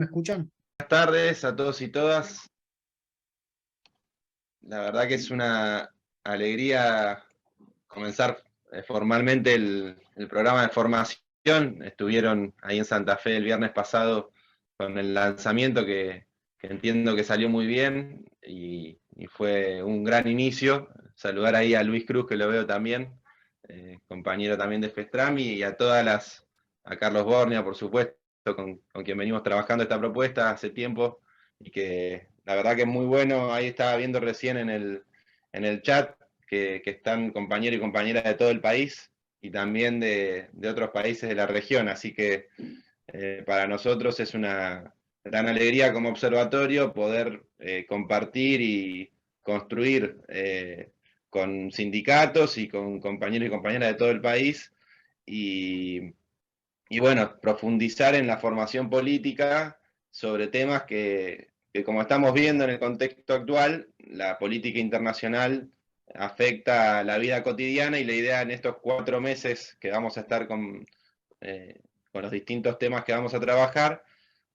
¿Me escuchan? Buenas tardes a todos y todas. La verdad que es una alegría comenzar formalmente el programa de formación. Estuvieron ahí en Santa Fe el viernes pasado con el lanzamiento que entiendo que salió muy bien y fue un gran inicio. Saludar ahí a Luis Cruz, que lo veo también, compañero también de FESTRAM, y a Carlos Bornia, por supuesto, con quien venimos trabajando esta propuesta hace tiempo, y que la verdad que es muy bueno. Ahí estaba viendo recién en el chat que están compañeros y compañeras de todo el país y también de otros países de la región, así que para nosotros es una gran alegría como observatorio poder compartir y construir con sindicatos y con compañeros y compañeras de todo el país y, y bueno, profundizar en la formación política sobre temas que, como estamos viendo en el contexto actual, la política internacional afecta la vida cotidiana, y la idea en estos 4 meses que vamos a estar con los distintos temas que vamos a trabajar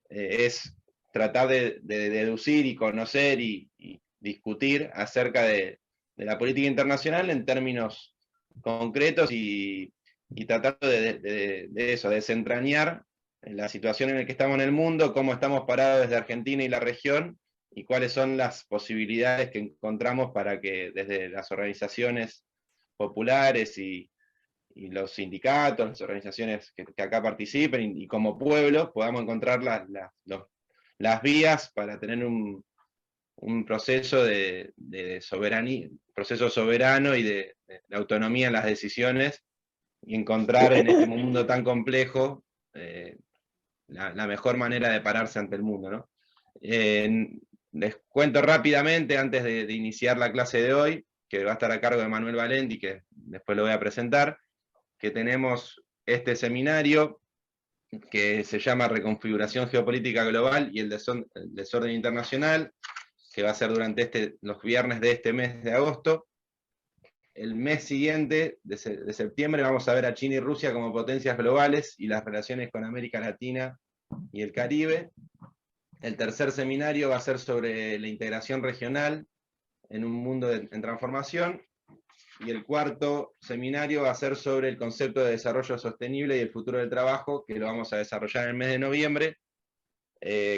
es tratar de deducir y conocer y discutir acerca de la política internacional en términos concretos y tratando de eso, de desentrañar la situación en la que estamos en el mundo, cómo estamos parados desde Argentina y la región, y cuáles son las posibilidades que encontramos para que desde las organizaciones populares y los sindicatos, las organizaciones que acá participen y como pueblo podamos encontrar las vías para tener un proceso de soberanía, proceso soberano y de autonomía en las decisiones, y encontrar en este mundo tan complejo la mejor manera de pararse ante el mundo, ¿no? Les cuento rápidamente, antes de iniciar la clase de hoy, que va a estar a cargo de Manuel Valenti, que después lo voy a presentar, que tenemos este seminario que se llama Reconfiguración Geopolítica Global y el Desorden Internacional, que va a ser durante los viernes de este mes de agosto. El mes siguiente, de septiembre, vamos a ver a China y Rusia como potencias globales y las relaciones con América Latina y el Caribe. El tercer seminario va a ser sobre la integración regional en un mundo en transformación. Y el cuarto seminario va a ser sobre el concepto de desarrollo sostenible y el futuro del trabajo, que lo vamos a desarrollar en el mes de noviembre.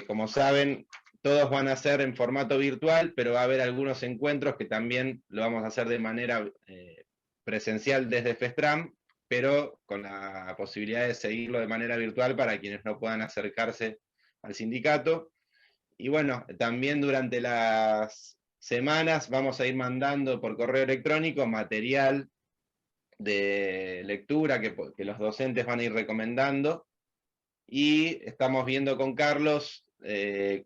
Como saben, todos van a ser en formato virtual, pero va a haber algunos encuentros que también lo vamos a hacer de manera presencial desde FESTRAM, pero con la posibilidad de seguirlo de manera virtual para quienes no puedan acercarse al sindicato. Y bueno, también durante las semanas vamos a ir mandando por correo electrónico material de lectura que los docentes van a ir recomendando, y estamos viendo con Carlos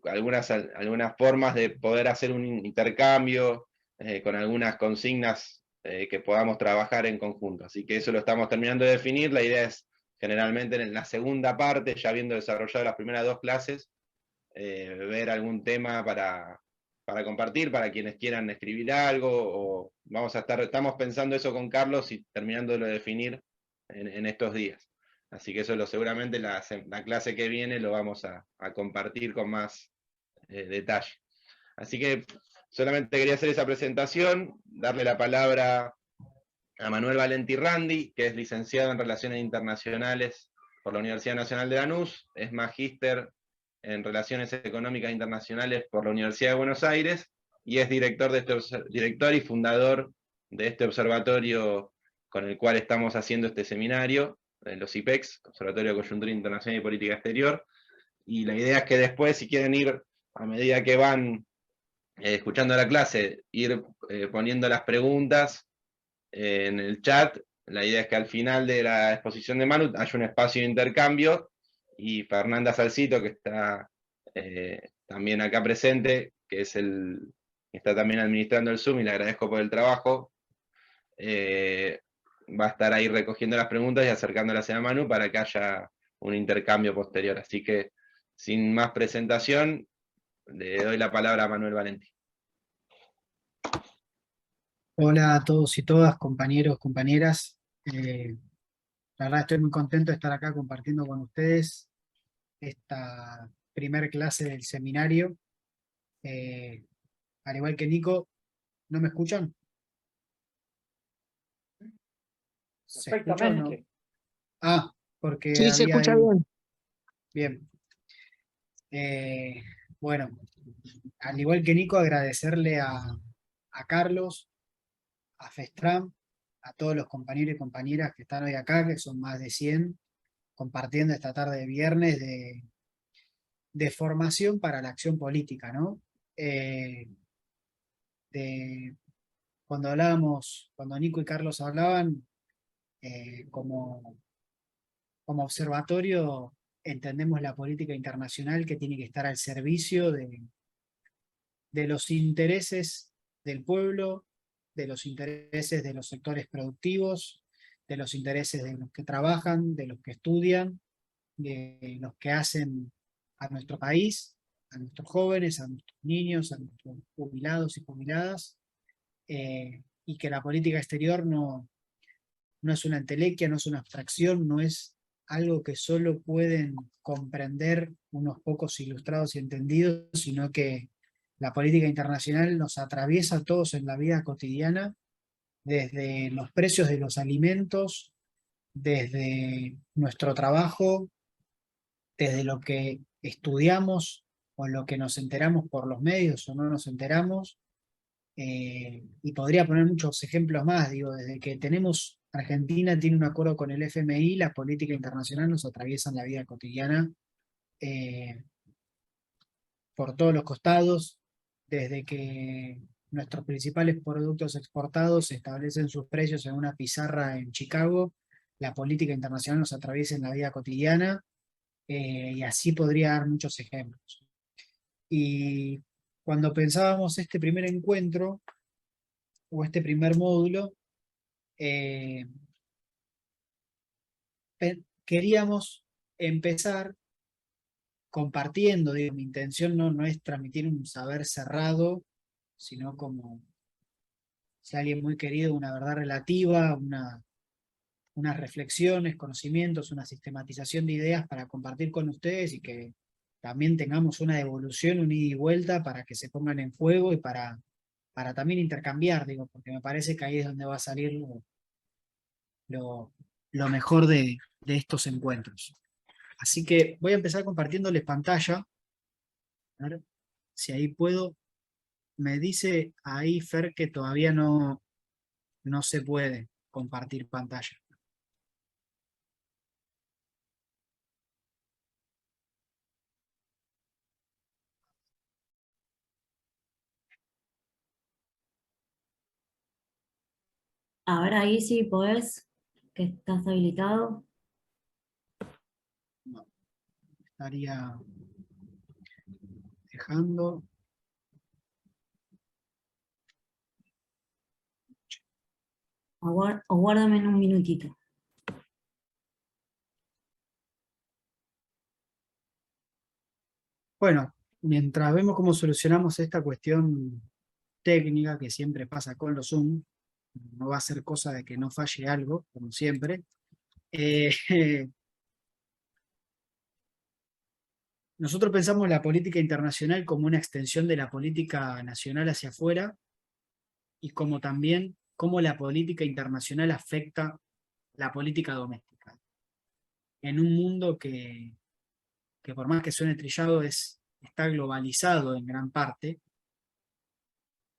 algunas formas de poder hacer un intercambio con algunas consignas que podamos trabajar en conjunto. Así que eso lo estamos terminando de definir. La idea es generalmente en la segunda parte, ya habiendo desarrollado las primeras 2 clases, ver algún tema para compartir, para quienes quieran escribir algo, o estamos pensando eso con Carlos y terminando de definir en estos días. Así que eso seguramente la clase que viene lo vamos a compartir con más detalle. Así que solamente quería hacer esa presentación, darle la palabra a Manuel Valenti Randi, que es licenciado en Relaciones Internacionales por la Universidad Nacional de Lanús, es magíster en Relaciones Económicas Internacionales por la Universidad de Buenos Aires, y es director y fundador de este observatorio con el cual estamos haciendo este seminario, los IPEX, Observatorio de Coyuntura Internacional y Política Exterior. Y la idea es que después, si quieren ir, a medida que van escuchando la clase, ir poniendo las preguntas en el chat. La idea es que al final de la exposición de Manu haya un espacio de intercambio, y Fernanda Salcito, que está también acá presente, que está también administrando el Zoom, y le agradezco por el trabajo, va a estar ahí recogiendo las preguntas y acercándolas a Manu para que haya un intercambio posterior. Así que, sin más presentación, le doy la palabra a Manuel Valenti. Hola a todos y todas, compañeros, compañeras. La verdad estoy muy contento de estar acá compartiendo con ustedes esta primer clase del seminario. Al igual que Nico, ¿no me escuchan? ¿Se escucha o no? Perfectamente. Ah, porque Sí, se había escucha ahí... bien. Bien. Bueno, al igual que Nico, agradecerle a Carlos, a Festram, a todos los compañeros y compañeras que están hoy acá, que son más de 100, compartiendo esta tarde de viernes de formación para la acción política, ¿no? Eh, de, cuando hablábamos, cuando Nico y Carlos hablaban, como observatorio entendemos la política internacional que tiene que estar al servicio de los intereses del pueblo, de los intereses de los sectores productivos, de los intereses de los que trabajan, de los que estudian, de los que hacen a nuestro país, a nuestros jóvenes, a nuestros niños, a nuestros jubilados y jubiladas, y que la política exterior no es una entelequia, no es una abstracción, no es algo que solo pueden comprender unos pocos ilustrados y entendidos, sino que la política internacional nos atraviesa a todos en la vida cotidiana, desde los precios de los alimentos, desde nuestro trabajo, desde lo que estudiamos o lo que nos enteramos por los medios o no nos enteramos, y podría poner muchos ejemplos más, digo, desde que Argentina tiene un acuerdo con el FMI, la política internacional nos atraviesa en la vida cotidiana, eh, por todos los costados, desde que nuestros principales productos exportados establecen sus precios en una pizarra en Chicago, la política internacional nos atraviesa en la vida cotidiana, y así podría dar muchos ejemplos. Y cuando pensábamos este primer encuentro, o este primer módulo, eh, queríamos empezar compartiendo, digo, mi intención no es transmitir un saber cerrado, sino como si alguien muy querido, una verdad relativa, unas reflexiones, conocimientos, una sistematización de ideas para compartir con ustedes y que también tengamos una devolución, un ida y vuelta para que se pongan en juego y para también intercambiar, digo, porque me parece que ahí es donde va a salir lo, lo mejor de estos encuentros. Así que voy a empezar compartiéndoles pantalla. A ver si ahí puedo. Me dice ahí Fer que todavía no se puede compartir pantalla. Ahora ahí sí podés, que estás habilitado. No, estaría dejando. Aguárdame en un minutito. Bueno, mientras vemos cómo solucionamos esta cuestión técnica que siempre pasa con los Zoom, no va a ser cosa de que no falle algo, como siempre. Nosotros pensamos la política internacional como una extensión de la política nacional hacia afuera y como también cómo la política internacional afecta la política doméstica. En un mundo que por más que suene trillado está globalizado en gran parte,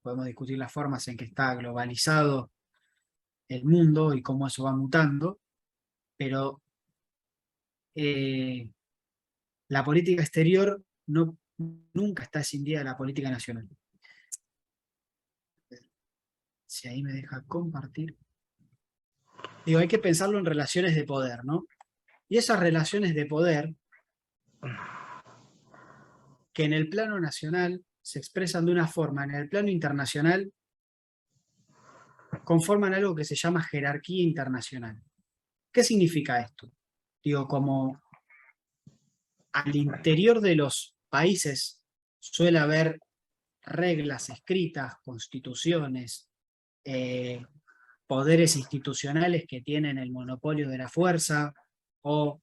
podemos discutir las formas en que está globalizado el mundo y cómo eso va mutando, pero la política exterior nunca está escindida de la política nacional. Si ahí me deja compartir. Digo, hay que pensarlo en relaciones de poder, ¿no? Y esas relaciones de poder, que en el plano nacional se expresan de una forma, en el plano internacional conforman algo que se llama jerarquía internacional. ¿Qué significa esto? Digo, como al interior de los países suele haber reglas escritas, constituciones, poderes institucionales que tienen el monopolio de la fuerza o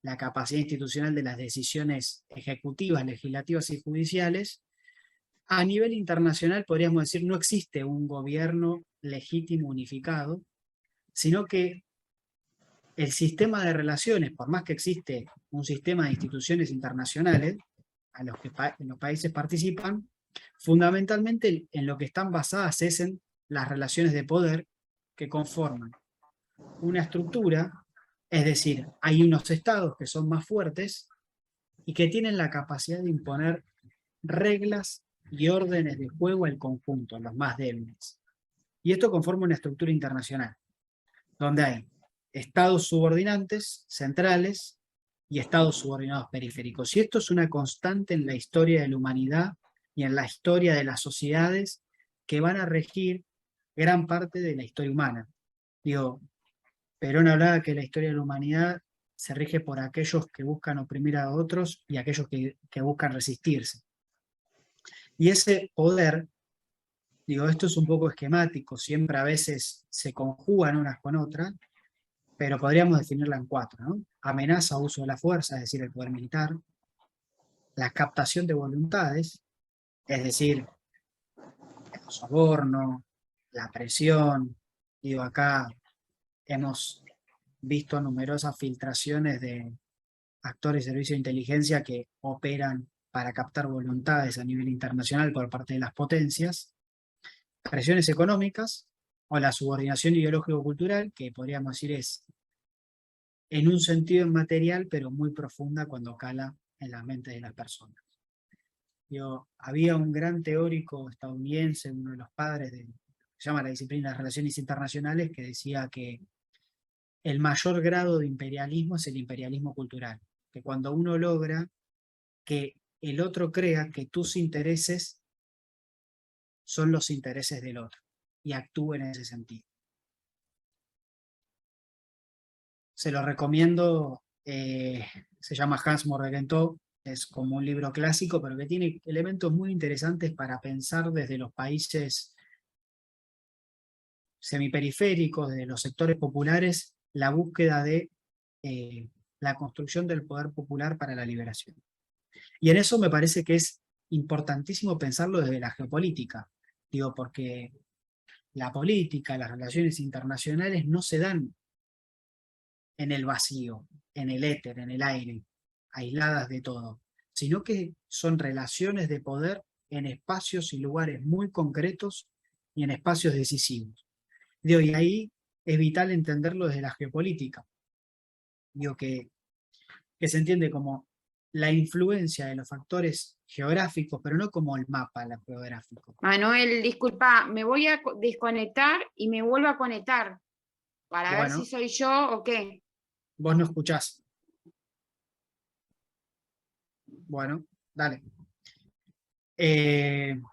la capacidad institucional de las decisiones ejecutivas, legislativas y judiciales, a nivel internacional podríamos decir no existe un gobierno legítimo unificado, sino que el sistema de relaciones, por más que existe un sistema de instituciones internacionales a los que los países participan, fundamentalmente en lo que están basadas es en las relaciones de poder que conforman una estructura, es decir, hay unos estados que son más fuertes y que tienen la capacidad de imponer reglas y órdenes de juego al conjunto, los más débiles. Y esto conforma una estructura internacional, donde hay estados subordinantes centrales y estados subordinados periféricos. Y esto es una constante en la historia de la humanidad y en la historia de las sociedades que van a regir gran parte de la historia humana. Digo, Perón hablaba que la historia de la humanidad se rige por aquellos que buscan oprimir a otros y aquellos que buscan resistirse. Y ese poder, digo, esto es un poco esquemático, siempre a veces se conjugan unas con otras, pero podríamos definirla en 4, ¿no? Amenaza, uso de la fuerza, es decir, el poder militar. La captación de voluntades, es decir, el soborno, la presión. Digo, acá hemos visto numerosas filtraciones de actores de servicio de inteligencia que operan para captar voluntades a nivel internacional por parte de las potencias. Presiones económicas o la subordinación ideológico-cultural, que podríamos decir es en un sentido inmaterial, pero muy profunda cuando cala en las mentes de las personas. Había un gran teórico estadounidense, uno de los padres de, se llama la disciplina de las relaciones internacionales, que decía que el mayor grado de imperialismo es el imperialismo cultural, que cuando uno logra que el otro crea que tus intereses son los intereses del otro, y actúe en ese sentido. Se lo recomiendo, se llama Hans Morgenthau, es como un libro clásico, pero que tiene elementos muy interesantes para pensar desde los países semiperiféricos, de los sectores populares, la búsqueda de la construcción del poder popular para la liberación. Y en eso me parece que es importantísimo pensarlo desde la geopolítica, digo, porque la política, las relaciones internacionales no se dan en el vacío, en el éter, en el aire, aisladas de todo, sino que son relaciones de poder en espacios y lugares muy concretos y en espacios decisivos. Digo, y ahí es vital entenderlo desde la geopolítica. Digo, que se entiende como la influencia de los factores geográficos, pero no como el mapa geográfico. Manuel, disculpa, me voy a desconectar y me vuelvo a conectar para ver si soy yo o qué. Vos no escuchás. Bueno, dale. En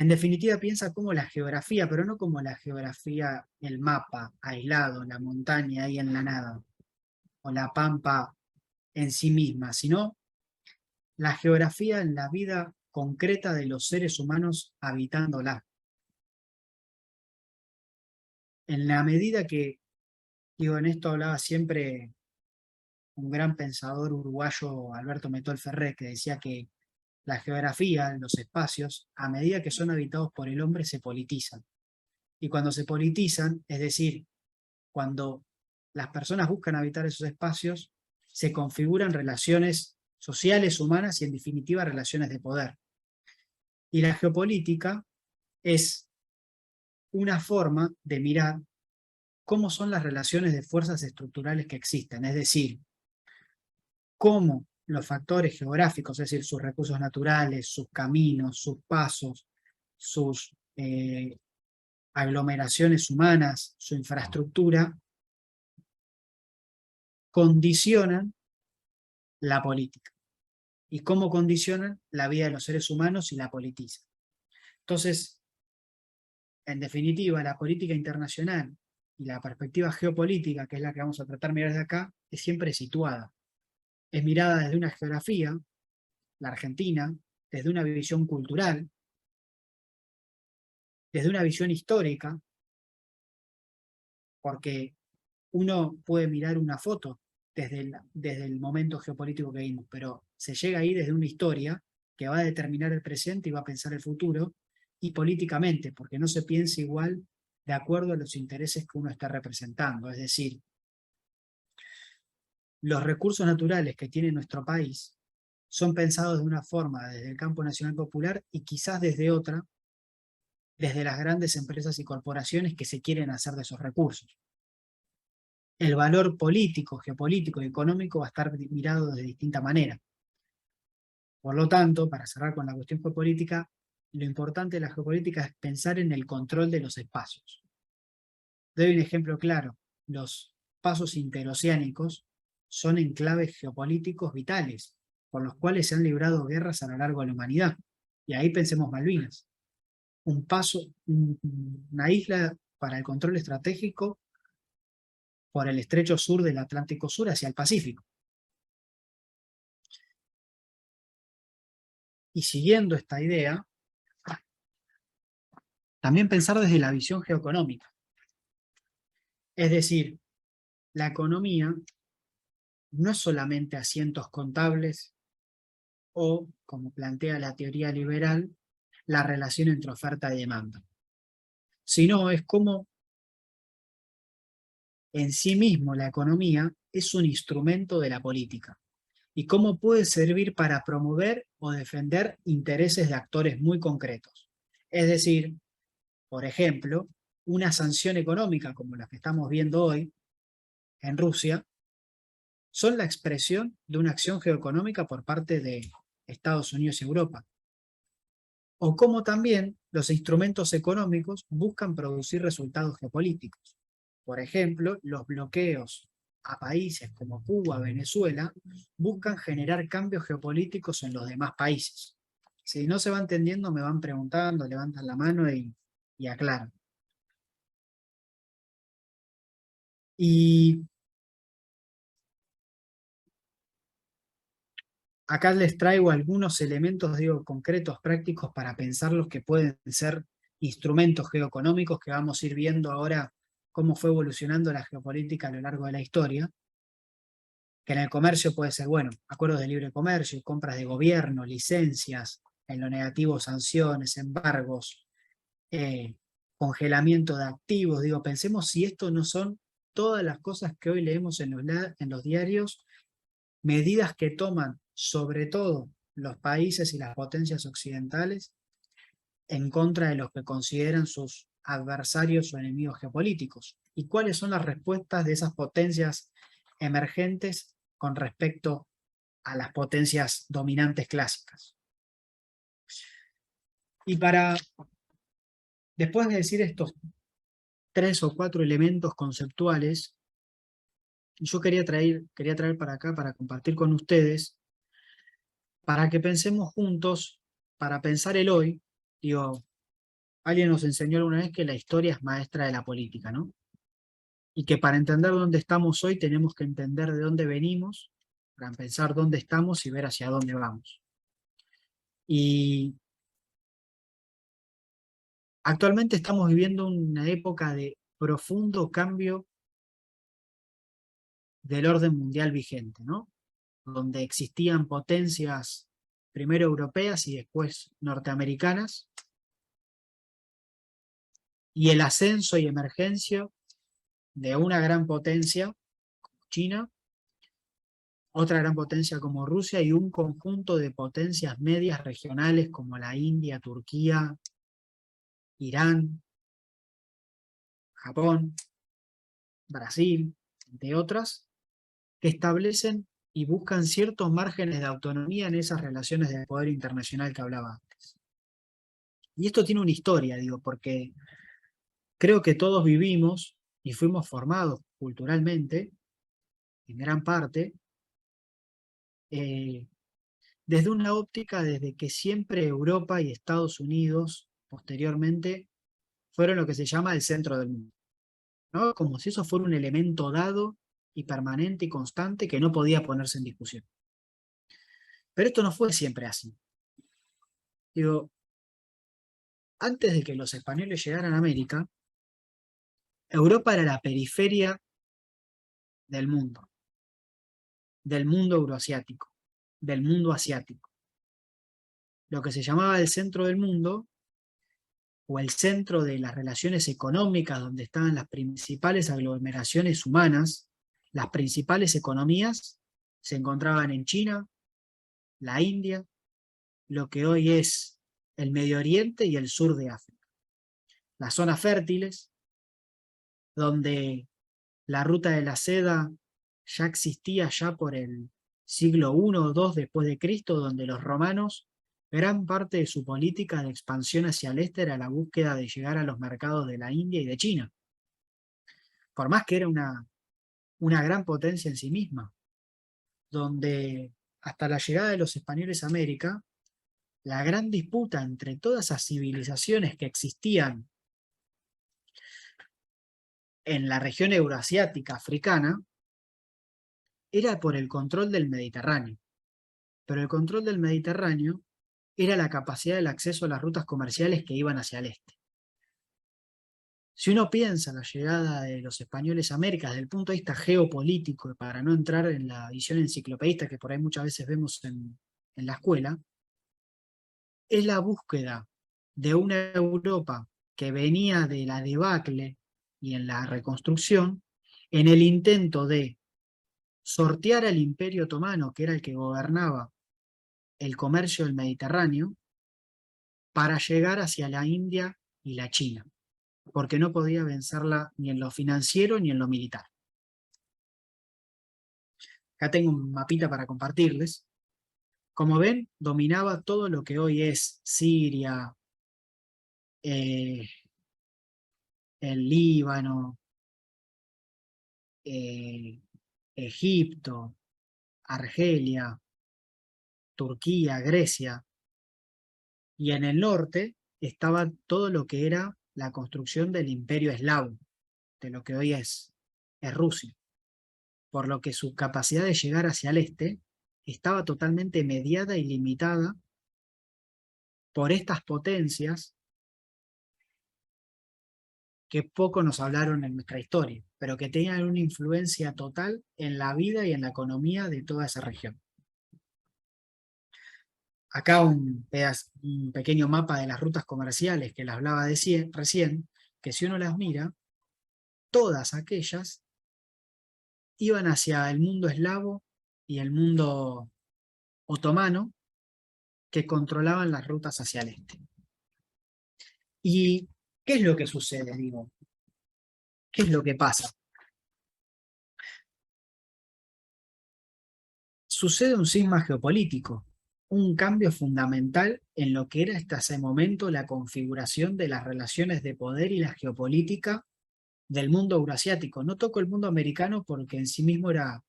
definitiva, piensa como la geografía, pero no como la geografía, el mapa aislado, la montaña ahí en la nada, o la pampa en sí misma, sino la geografía en la vida concreta de los seres humanos habitándola. En la medida que, digo, en esto hablaba siempre un gran pensador uruguayo, Alberto Metol Ferré, que decía que la geografía, los espacios, a medida que son habitados por el hombre, se politizan. Y cuando se politizan, es decir, cuando las personas buscan habitar esos espacios, se configuran relaciones sociales, humanas y en definitiva relaciones de poder. Y la geopolítica es una forma de mirar cómo son las relaciones de fuerzas estructurales que existen, es decir, cómo los factores geográficos, es decir, sus recursos naturales, sus caminos, sus pasos, sus aglomeraciones humanas, su infraestructura, condicionan la política. Y cómo condicionan la vida de los seres humanos y la politizan. Entonces, en definitiva, la política internacional y la perspectiva geopolítica, que es la que vamos a tratar de mirar desde acá, es siempre situada. Es mirada desde una geografía, la Argentina, desde una visión cultural, desde una visión histórica, porque uno puede mirar una foto desde el momento geopolítico que vimos, pero se llega ahí desde una historia que va a determinar el presente y va a pensar el futuro, y políticamente, porque no se piensa igual de acuerdo a los intereses que uno está representando. Es decir, los recursos naturales que tiene nuestro país son pensados de una forma desde el campo nacional popular y quizás desde otra, desde las grandes empresas y corporaciones que se quieren hacer de esos recursos. El valor político, geopolítico y económico va a estar mirado de distinta manera. Por lo tanto, para cerrar con la cuestión geopolítica, lo importante de la geopolítica es pensar en el control de los espacios. Doy un ejemplo claro. Los pasos interoceánicos son enclaves geopolíticos vitales, por los cuales se han librado guerras a lo largo de la humanidad. Y ahí pensemos Malvinas. Una isla para el control estratégico por el estrecho sur del Atlántico Sur hacia el Pacífico. Y siguiendo esta idea, también pensar desde la visión geoeconómica. Es decir, la economía no es solamente asientos contables o, como plantea la teoría liberal, la relación entre oferta y demanda, sino es como en sí mismo la economía es un instrumento de la política y cómo puede servir para promover o defender intereses de actores muy concretos. Es decir, por ejemplo, una sanción económica como la que estamos viendo hoy en Rusia son la expresión de una acción geoeconómica por parte de Estados Unidos y Europa. O como también los instrumentos económicos buscan producir resultados geopolíticos. Por ejemplo, los bloqueos a países como Cuba, Venezuela, buscan generar cambios geopolíticos en los demás países. Si no se va entendiendo, me van preguntando, levantan la mano y aclaran. Y acá les traigo algunos elementos, digo, concretos, prácticos, para pensar los que pueden ser instrumentos geoeconómicos que vamos a ir viendo ahora cómo fue evolucionando la geopolítica a lo largo de la historia. Que en el comercio puede ser, bueno, acuerdos de libre comercio, compras de gobierno, licencias, en lo negativo sanciones, embargos, congelamiento de activos. Digo, pensemos si esto no son todas las cosas que hoy leemos en los diarios, medidas que toman sobre todo los países y las potencias occidentales en contra de los que consideran sus adversarios o enemigos geopolíticos. ¿Y cuáles son las respuestas de esas potencias emergentes con respecto a las potencias dominantes clásicas? Y después de decir estos 3 o 4 elementos conceptuales, yo quería traer para acá, para compartir con ustedes, para que pensemos juntos, para pensar el hoy. Digo, alguien nos enseñó alguna vez que la historia es maestra de la política, ¿no? Y que para entender dónde estamos hoy tenemos que entender de dónde venimos, para pensar dónde estamos y ver hacia dónde vamos. Y actualmente estamos viviendo una época de profundo cambio del orden mundial vigente, ¿no? Donde existían potencias primero europeas y después norteamericanas, y el ascenso y emergencia de una gran potencia como China, otra gran potencia como Rusia y un conjunto de potencias medias regionales como la India, Turquía, Irán, Japón, Brasil, entre otras, que establecen y buscan ciertos márgenes de autonomía en esas relaciones de poder internacional que hablaba antes. Y esto tiene una historia, digo, porque creo que todos vivimos y fuimos formados culturalmente, en gran parte, desde una óptica desde que siempre Europa y Estados Unidos, posteriormente, fueron lo que se llama el centro del mundo, ¿no? Como si eso fuera un elemento dado y permanente y constante que no podía ponerse en discusión. Pero esto no fue siempre así. Digo, antes de que los españoles llegaran a América, Europa era la periferia del mundo. del mundo euroasiático, del mundo asiático. Lo que se llamaba el centro del mundo, o el centro de las relaciones económicas, donde estaban las principales aglomeraciones humanas, las principales economías, se encontraban en China, la India, lo que hoy es el Medio Oriente y el sur de África. Las zonas fértiles, donde la ruta de la seda ya existía ya por el siglo I o II después de Cristo, donde los romanos, gran parte de su política de expansión hacia el este era la búsqueda de llegar a los mercados de la India y de China. Por más que era una gran potencia en sí misma, donde hasta la llegada de los españoles a América, la gran disputa entre todas esas civilizaciones que existían en la región euroasiática africana era por el control del Mediterráneo. Pero el control del Mediterráneo era la capacidad del acceso a las rutas comerciales que iban hacia el este. Si uno piensa en la llegada de los españoles a América desde el punto de vista geopolítico, para no entrar en la visión enciclopedista que por ahí muchas veces vemos en la escuela, es la búsqueda de una Europa que venía de la debacle y en la reconstrucción, en el intento de sortear al Imperio Otomano, que era el que gobernaba el comercio del Mediterráneo, para llegar hacia la India y la China, porque no podía vencerla ni en lo financiero ni en lo militar. Acá tengo un mapita para compartirles. Como ven, dominaba todo lo que hoy es Siria, el Líbano, Egipto, Argelia, Turquía, Grecia, y en el norte estaba todo lo que era la construcción del imperio eslavo, de lo que hoy es Rusia, por lo que su capacidad de llegar hacia el este estaba totalmente mediada y limitada por estas potencias que poco nos hablaron en nuestra historia, pero que tenían una influencia total en la vida y en la economía de toda esa región. Acá un pequeño mapa de las rutas comerciales que les hablaba recién, que si uno las mira, todas aquellas iban hacia el mundo eslavo y el mundo otomano, que controlaban las rutas hacia el este. ¿Y qué es lo que sucede, digo? ¿Qué es lo que pasa? Sucede un cisma geopolítico, un cambio fundamental en lo que era hasta ese momento la configuración de las relaciones de poder y la geopolítica del mundo euroasiático. No toco el mundo americano porque en sí mismo era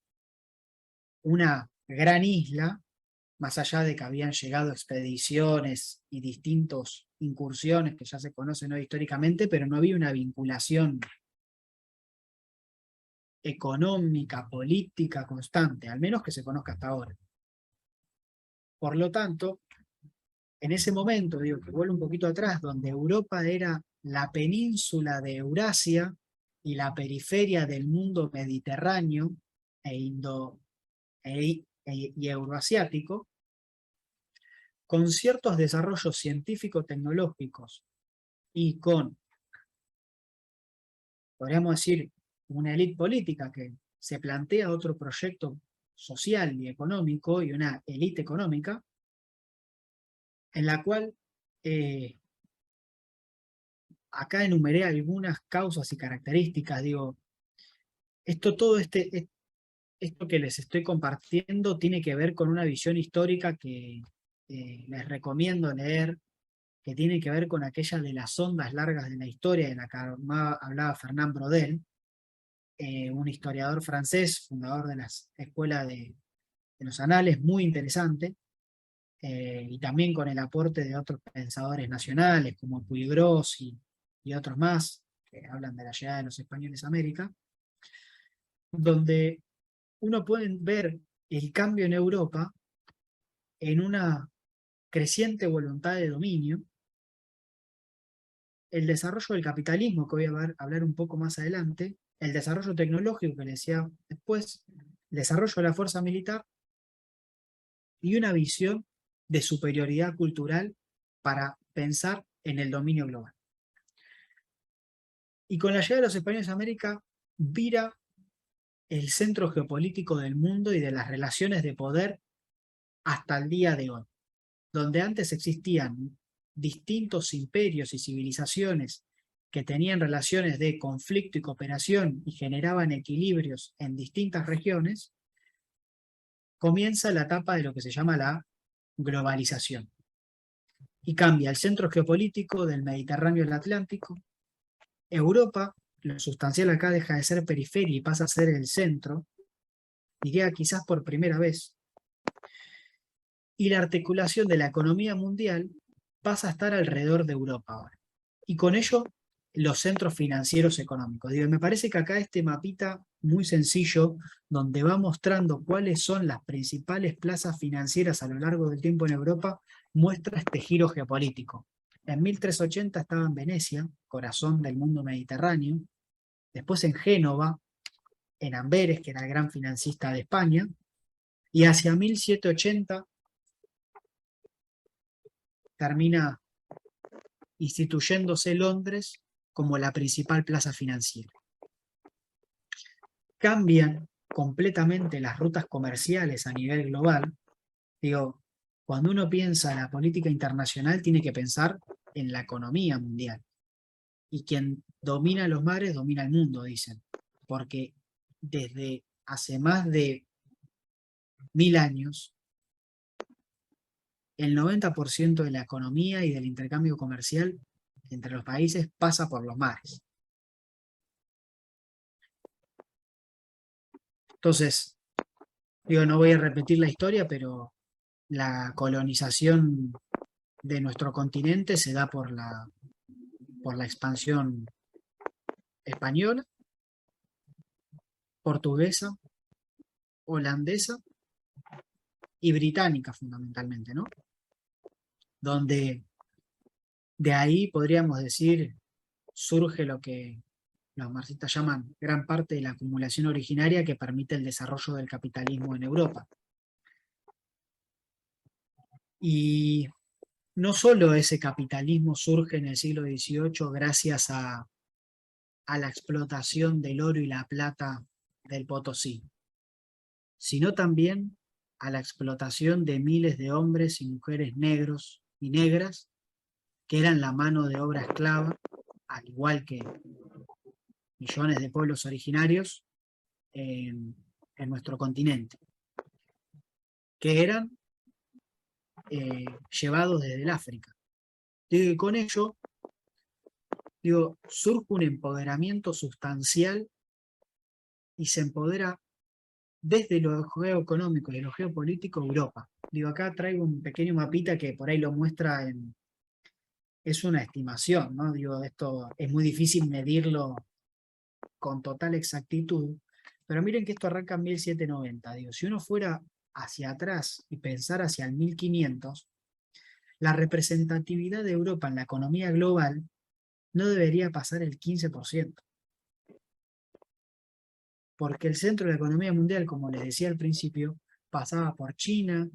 una gran isla, más allá de que habían llegado expediciones y distintas incursiones que ya se conocen hoy históricamente, pero no había una vinculación económica, política constante, al menos que se conozca hasta ahora. Por lo tanto, en ese momento, digo que vuelvo un poquito atrás, donde Europa era la península de Eurasia y la periferia del mundo mediterráneo y euroasiático, con ciertos desarrollos científico-tecnológicos y con, podríamos decir, una élite política que se plantea otro proyecto social y económico y una élite económica, en la cual acá enumeré algunas causas y características. Digo, todo esto que les estoy compartiendo tiene que ver con una visión histórica que les recomiendo leer, que tiene que ver con aquella de las ondas largas de la historia, de la que hablaba Fernand Braudel, un historiador francés, fundador de la escuela de los anales, muy interesante, y también con el aporte de otros pensadores nacionales, como Puigros y otros más, que hablan de la llegada de los españoles a América, donde uno puede ver el cambio en Europa en una creciente voluntad de dominio, el desarrollo del capitalismo, que voy a hablar un poco más adelante, el desarrollo tecnológico que les decía después, el desarrollo de la fuerza militar y una visión de superioridad cultural para pensar en el dominio global. Y con la llegada de los españoles a América, vira el centro geopolítico del mundo y de las relaciones de poder hasta el día de hoy, donde antes existían distintos imperios y civilizaciones que tenían relaciones de conflicto y cooperación y generaban equilibrios en distintas regiones, comienza la etapa de lo que se llama la globalización. Y cambia el centro geopolítico del Mediterráneo al Atlántico. Europa, lo sustancial acá deja de ser periferia y pasa a ser el centro, diría quizás por primera vez. Y la articulación de la economía mundial pasa a estar alrededor de Europa ahora. Y con ello, los centros financieros económicos. Digo, me parece que acá este mapita muy sencillo, donde va mostrando cuáles son las principales plazas financieras a lo largo del tiempo en Europa, muestra este giro geopolítico. En 1380 estaba en Venecia, corazón del mundo mediterráneo, después en Génova, en Amberes, que era el gran financista de España, y hacia 1780 termina instituyéndose Londres como la principal plaza financiera. Cambian completamente las rutas comerciales a nivel global. Digo, cuando uno piensa en la política internacional, tiene que pensar en la economía mundial. Y quien domina los mares, domina el mundo, dicen. Porque desde hace más de 1000 años, el 90% de la economía y del intercambio comercial entre los países pasa por los mares. Entonces, digo, no voy a repetir la historia, pero la colonización de nuestro continente se da por la expansión española, portuguesa, holandesa y británica fundamentalmente, ¿no? Donde de ahí podríamos decir surge lo que los marxistas llaman gran parte de la acumulación originaria que permite el desarrollo del capitalismo en Europa. Y no solo ese capitalismo surge en el siglo XVIII gracias a la explotación del oro y la plata del Potosí, sino también a la explotación de miles de hombres y mujeres negros y negras que eran la mano de obra esclava, al igual que millones de pueblos originarios en nuestro continente, que eran llevados desde el África. Y con ello, surge un empoderamiento sustancial y se empodera desde lo geoeconómico y lo geopolítico Europa. Acá traigo un pequeño mapita que por ahí lo muestra es una estimación, ¿no? Esto es muy difícil medirlo con total exactitud, pero miren que esto arranca en 1790. Si uno fuera hacia atrás y pensar hacia el 1500, la representatividad de Europa en la economía global no debería pasar el 15%. Porque el centro de la economía mundial, como les decía al principio, pasaba por China,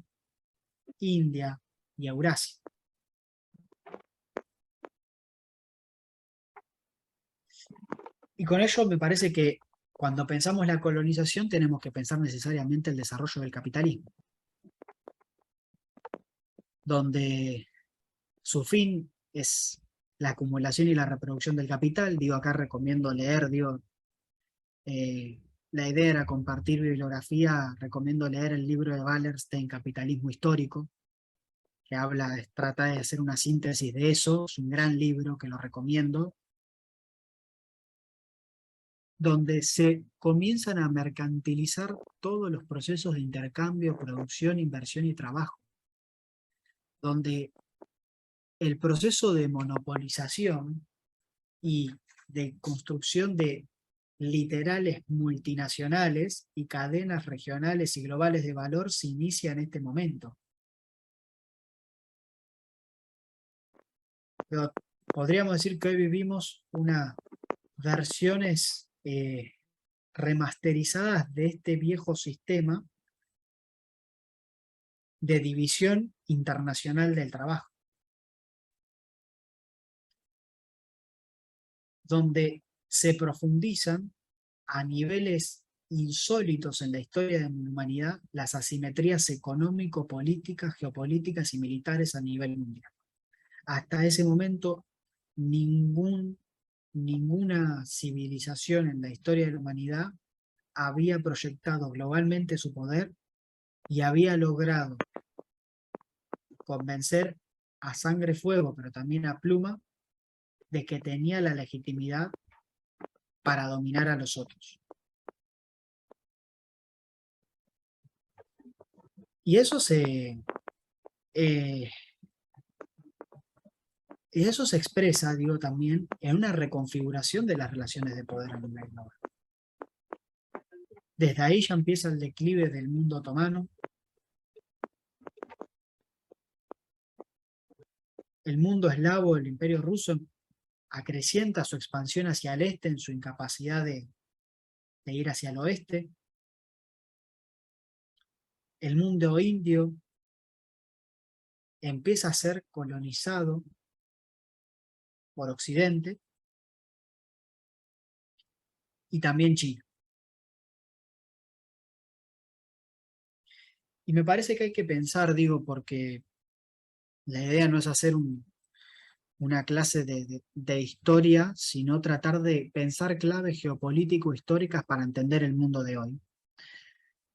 India y Eurasia. Y con ello me parece que cuando pensamos la colonización tenemos que pensar necesariamente el desarrollo del capitalismo, donde su fin es la acumulación y la reproducción del capital. Acá recomiendo leer, la idea era compartir bibliografía, recomiendo leer el libro de Wallerstein, Capitalismo Histórico, que trata de hacer una síntesis de eso, es un gran libro que lo recomiendo, donde se comienzan a mercantilizar todos los procesos de intercambio, producción, inversión y trabajo, donde el proceso de monopolización y de construcción de literales multinacionales y cadenas regionales y globales de valor se inicia en este momento. Pero podríamos decir que hoy vivimos unas versiones remasterizadas de este viejo sistema de división internacional del trabajo, donde se profundizan a niveles insólitos en la historia de la humanidad las asimetrías económico, políticas, geopolíticas y militares a nivel mundial. Hasta ese momento, ninguna civilización en la historia de la humanidad había proyectado globalmente su poder y había logrado convencer a sangre fuego, pero también a pluma, de que tenía la legitimidad para dominar a los otros. Y eso se expresa, digo, también en una reconfiguración de las relaciones de poder a nivel global. Desde ahí ya empieza el declive del mundo otomano. El mundo eslavo, el imperio ruso, acrecienta su expansión hacia el este en su incapacidad de ir hacia el oeste. El mundo indio empieza a ser colonizado por Occidente y también China. Y me parece que hay que pensar, digo, porque la idea no es hacer una clase de historia, sino tratar de pensar claves geopolítico-históricas para entender el mundo de hoy.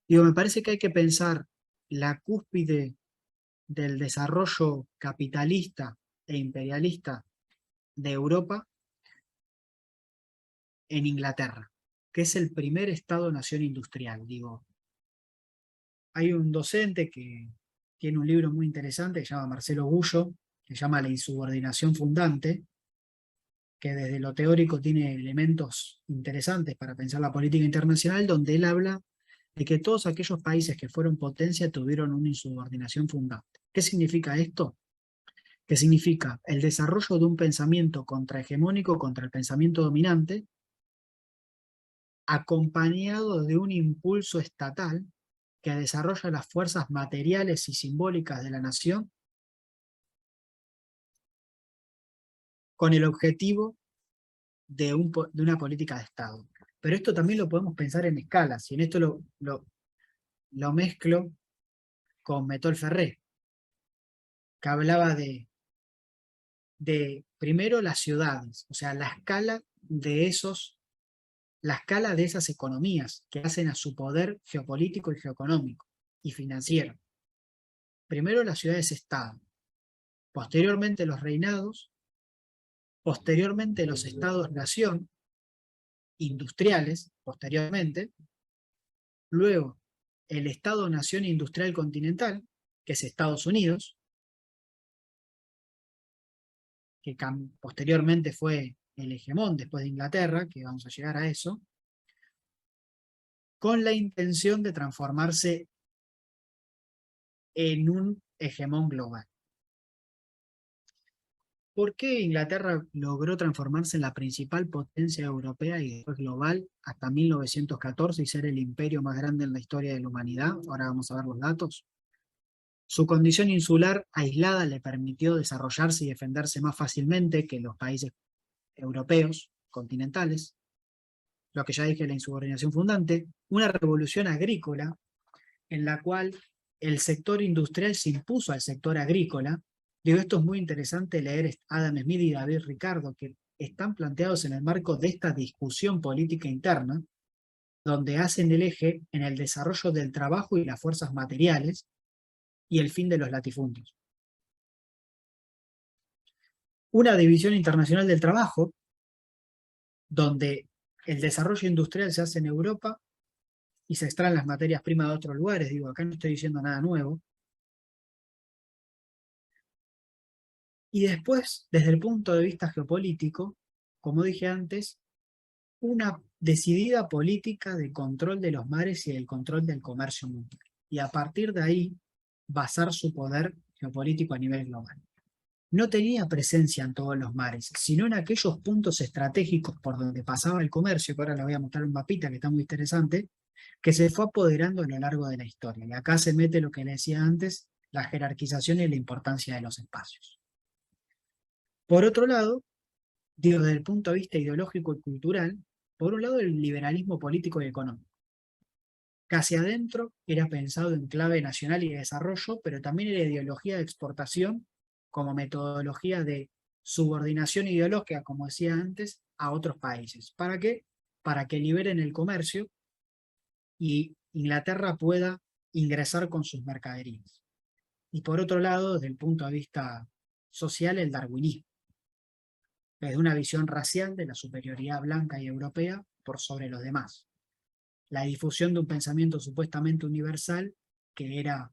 Digo, me parece que hay que pensar la cúspide del desarrollo capitalista e imperialista de Europa en Inglaterra, que es el primer Estado-nación industrial. Digo, hay un docente que tiene un libro muy interesante que se llama Marcelo Gullo, que se llama La insubordinación fundante, que desde lo teórico tiene elementos interesantes para pensar la política internacional, donde él habla de que todos aquellos países que fueron potencia tuvieron una insubordinación fundante. ¿Qué significa esto? Que significa el desarrollo de un pensamiento contrahegemónico contra el pensamiento dominante, acompañado de un impulso estatal que desarrolla las fuerzas materiales y simbólicas de la nación con el objetivo de una política de Estado. Pero esto también lo podemos pensar en escalas, y en esto lo mezclo con Metol Ferré, que hablaba de primero las ciudades, o sea, la escala de esas economías que hacen a su poder geopolítico y geoeconómico y financiero. Primero las ciudades-estado, posteriormente los reinados, posteriormente los estados-nación, industriales, posteriormente, luego el Estado-nación industrial continental, que es Estados Unidos, que posteriormente fue el hegemón después de Inglaterra, que vamos a llegar a eso, con la intención de transformarse en un hegemón global. ¿Por qué Inglaterra logró transformarse en la principal potencia europea y después global hasta 1914 y ser el imperio más grande en la historia de la humanidad? Ahora vamos a ver los datos. Su condición insular aislada le permitió desarrollarse y defenderse más fácilmente que los países europeos continentales. Lo que ya dije, la insubordinación fundante. Una revolución agrícola en la cual el sector industrial se impuso al sector agrícola. Digo, esto es muy interesante leer Adam Smith y David Ricardo, que están planteados en el marco de esta discusión política interna, donde hacen el eje en el desarrollo del trabajo y las fuerzas materiales y el fin de los latifundios. Una división internacional del trabajo, donde el desarrollo industrial se hace en Europa y se extraen las materias primas de otros lugares. Digo, acá no estoy diciendo nada nuevo. Y después, desde el punto de vista geopolítico, como dije antes, una decidida política de control de los mares y del control del comercio mundial. Y a partir de ahí, basar su poder geopolítico a nivel global. no tenía presencia en todos los mares, sino en aquellos puntos estratégicos por donde pasaba el comercio, que ahora les voy a mostrar un mapita que está muy interesante, que se fue apoderando a lo largo de la historia. Y acá se mete lo que le decía antes, la jerarquización y la importancia de los espacios. Por otro lado, digo, desde el punto de vista ideológico y cultural, por un lado el liberalismo político y económico. Casi adentro era pensado en clave nacional y de desarrollo, pero también era ideología de exportación como metodología de subordinación ideológica, como decía antes, a otros países. ¿Para qué? Para que liberen el comercio y Inglaterra pueda ingresar con sus mercaderías. Y por otro lado, desde el punto de vista social, el darwinismo, desde una visión racial de la superioridad blanca y europea por sobre los demás. La difusión de un pensamiento supuestamente universal que era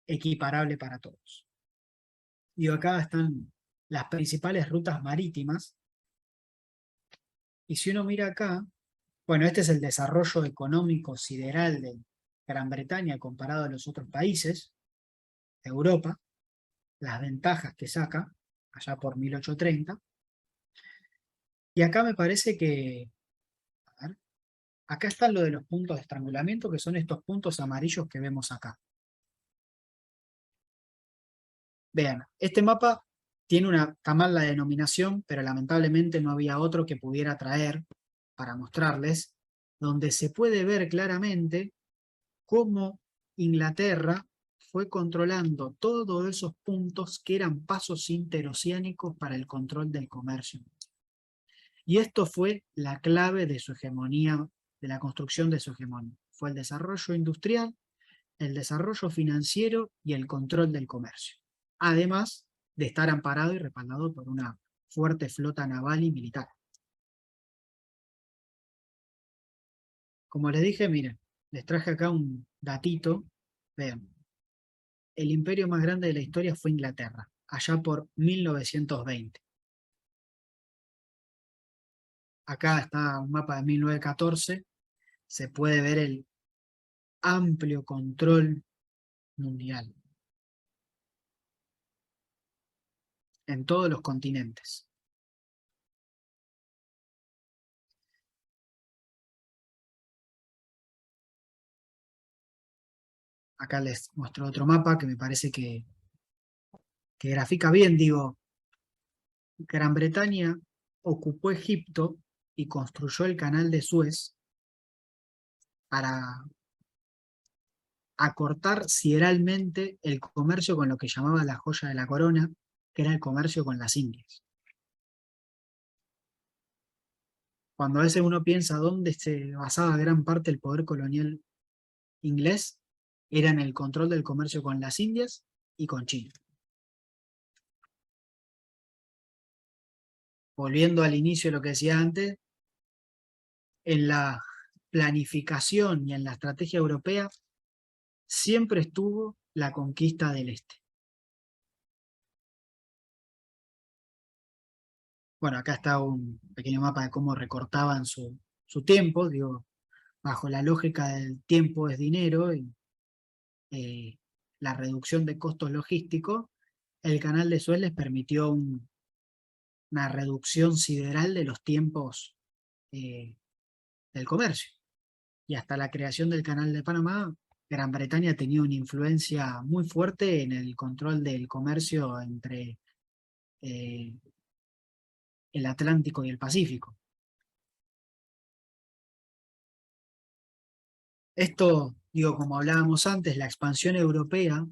equiparable para todos. Y acá están las principales rutas marítimas. Y si uno mira acá, bueno, este es el desarrollo económico sideral de Gran Bretaña comparado a los otros países de Europa, las ventajas que saca allá por 1830. Y acá me parece que, a ver, acá están lo de los puntos de estrangulamiento, que son estos puntos amarillos que vemos acá. Vean, este mapa está mal la denominación, pero lamentablemente no había otro que pudiera traer para mostrarles, donde se puede ver claramente cómo Inglaterra fue controlando todos esos puntos que eran pasos interoceánicos para el control del comercio. Y esto fue la clave de su hegemonía, de la construcción de su hegemonía. Fue el desarrollo industrial, el desarrollo financiero y el control del comercio. Además de estar amparado y respaldado por una fuerte flota naval y militar. Como les dije, miren, les traje acá un datito. Vean, el imperio más grande de la historia fue Inglaterra, allá por 1920. Acá está un mapa de 1914, se puede ver el amplio control mundial en todos los continentes. Acá les muestro otro mapa que me parece que grafica bien. Digo, Gran Bretaña ocupó Egipto y construyó el canal de Suez para acortar sideralmente el comercio con lo que llamaba la joya de la corona, que era el comercio con las Indias. Cuando a veces uno piensa dónde se basaba gran parte del poder colonial inglés, era en el control del comercio con las Indias y con China. Volviendo al inicio de lo que decía antes, en la planificación y en la estrategia europea siempre estuvo la conquista del este. Bueno, acá está un pequeño mapa de cómo recortaban su tiempo, digo, bajo la lógica del tiempo es dinero y la reducción de costos logísticos, el canal de Suez les permitió una reducción sideral de los tiempos del comercio. Y hasta la creación del canal de Panamá, Gran Bretaña tenía una influencia muy fuerte en el control del comercio entre el Atlántico y el Pacífico. Esto, digo, como hablábamos antes, la expansión europea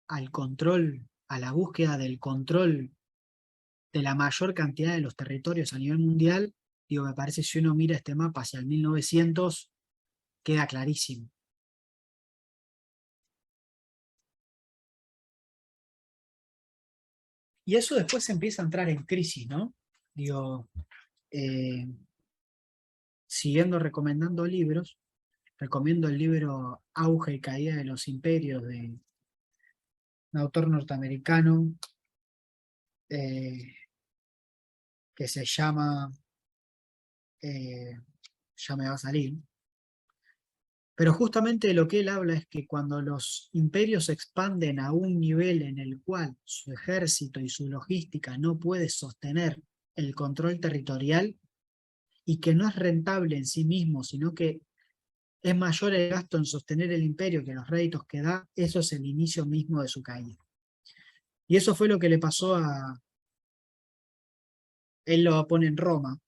al control, a la búsqueda del control de la mayor cantidad de los territorios a nivel mundial, digo, me parece si uno mira este mapa hacia el 1900, queda clarísimo. Y eso después empieza a entrar en crisis, ¿no? Digo, siguiendo recomendando libros, recomiendo el libro Auge y Caída de los Imperios de un autor norteamericano que se llama, ya me va a salir, Pero justamente de lo que él habla es que cuando los imperios se expanden a un nivel en el cual su ejército y su logística no puede sostener el control territorial, y que no es rentable en sí mismo, sino que es mayor el gasto en sostener el imperio que los réditos que da, eso es el inicio mismo de su caída. Y eso fue lo que le pasó a... Él lo pone en Roma,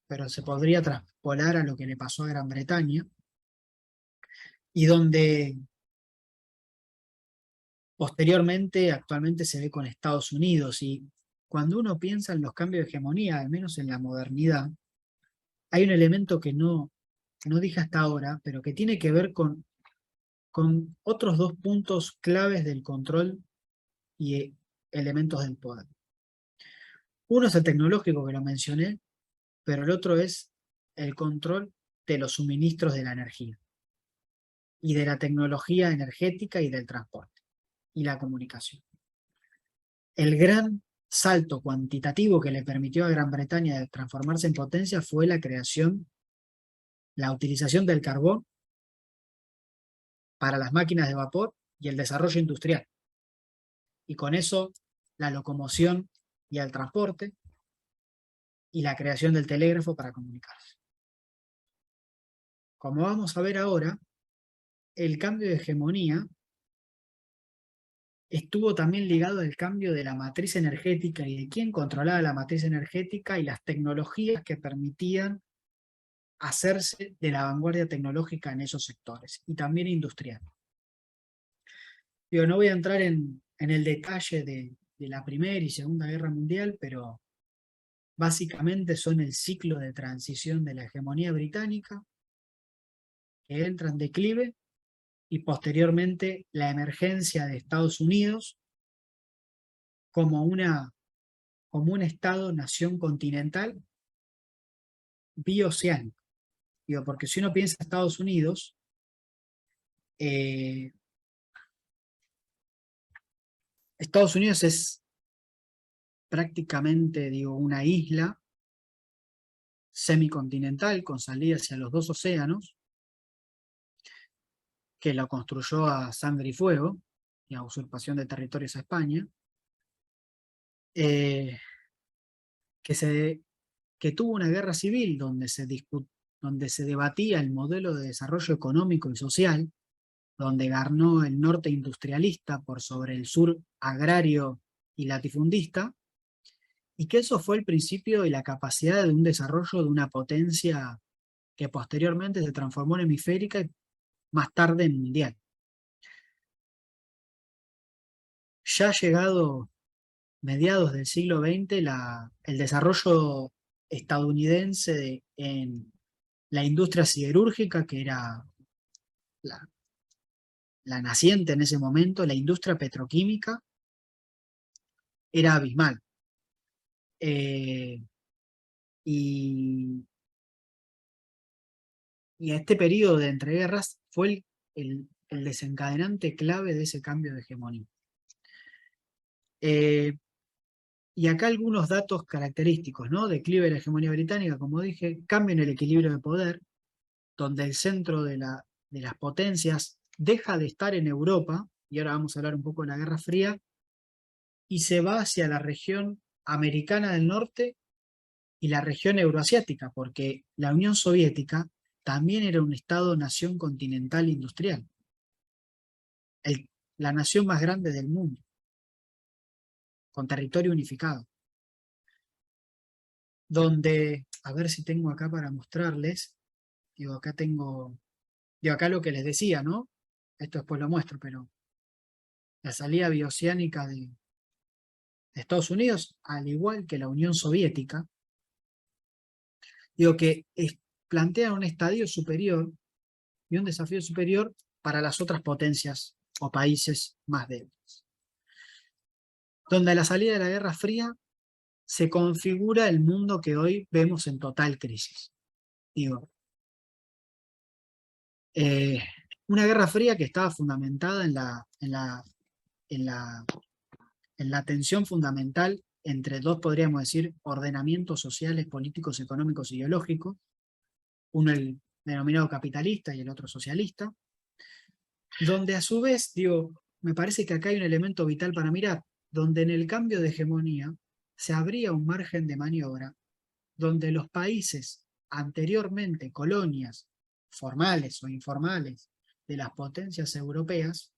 pero se podría traspolar a lo que le pasó a Gran Bretaña, y donde posteriormente, actualmente se ve con Estados Unidos. Y cuando uno piensa en los cambios de hegemonía, al menos en la modernidad, hay un elemento que no dije hasta ahora, pero que tiene que ver con otros dos puntos claves del control y elementos del poder. Uno es el tecnológico, que lo mencioné, pero el otro es el control de los suministros de la energía y de la tecnología energética y del transporte y la comunicación. El gran salto cuantitativo que le permitió a Gran Bretaña de transformarse en potencia fue la creación, la utilización del carbón para las máquinas de vapor y el desarrollo industrial. Y con eso, la locomoción y el transporte, y la creación del telégrafo para comunicarse. Como vamos a ver ahora, el cambio de hegemonía estuvo también ligado al cambio de la matriz energética y de quién controlaba la matriz energética y las tecnologías que permitían hacerse de la vanguardia tecnológica en esos sectores, y también industrial. No voy a entrar en el detalle de la Primera y Segunda Guerra Mundial, pero básicamente son el ciclo de transición de la hegemonía británica, que entra en declive, y posteriormente la emergencia de Estados Unidos como un Estado-nación continental bioceánico. Porque si uno piensa en Estados Unidos, Estados Unidos es prácticamente, una isla semicontinental con salida hacia los dos océanos, que lo construyó a sangre y fuego, y a usurpación de territorios a España, que tuvo una guerra civil donde se debatía el modelo de desarrollo económico y social, donde ganó el norte industrialista por sobre el sur agrario y latifundista, y que eso fue el principio y la capacidad de un desarrollo de una potencia que posteriormente se transformó en hemisférica y más tarde en mundial. Ya llegado mediados del siglo XX, el desarrollo estadounidense en la industria siderúrgica, que era la naciente en ese momento, la industria petroquímica, era abismal. Y este periodo de entreguerras fue el desencadenante clave de ese cambio de hegemonía. Y acá algunos datos característicos, ¿no? Declive de la hegemonía británica, como dije, cambio en el equilibrio de poder, donde el centro de las potencias deja de estar en Europa, y ahora vamos a hablar un poco de la Guerra Fría, y se va hacia la región americana del norte y la región euroasiática, porque la Unión Soviética también era un Estado-nación continental industrial, la nación más grande del mundo, con territorio unificado. Donde, a ver si tengo acá para mostrarles, acá lo que les decía, ¿no? Esto después lo muestro, pero la salida bioceánica de Estados Unidos, al igual que la Unión Soviética, que plantea un estadio superior y un desafío superior para las otras potencias o países más débiles. Donde a la salida de la Guerra Fría se configura el mundo que hoy vemos en total crisis. Una Guerra Fría que estaba fundamentada en la tensión fundamental entre dos, podríamos decir, ordenamientos sociales, políticos, económicos y ideológicos. Uno, denominado capitalista y el otro socialista, donde a su vez, digo, me parece que acá hay un elemento vital para mirar, donde en el cambio de hegemonía se abría un margen de maniobra, donde los países anteriormente colonias formales o informales de las potencias europeas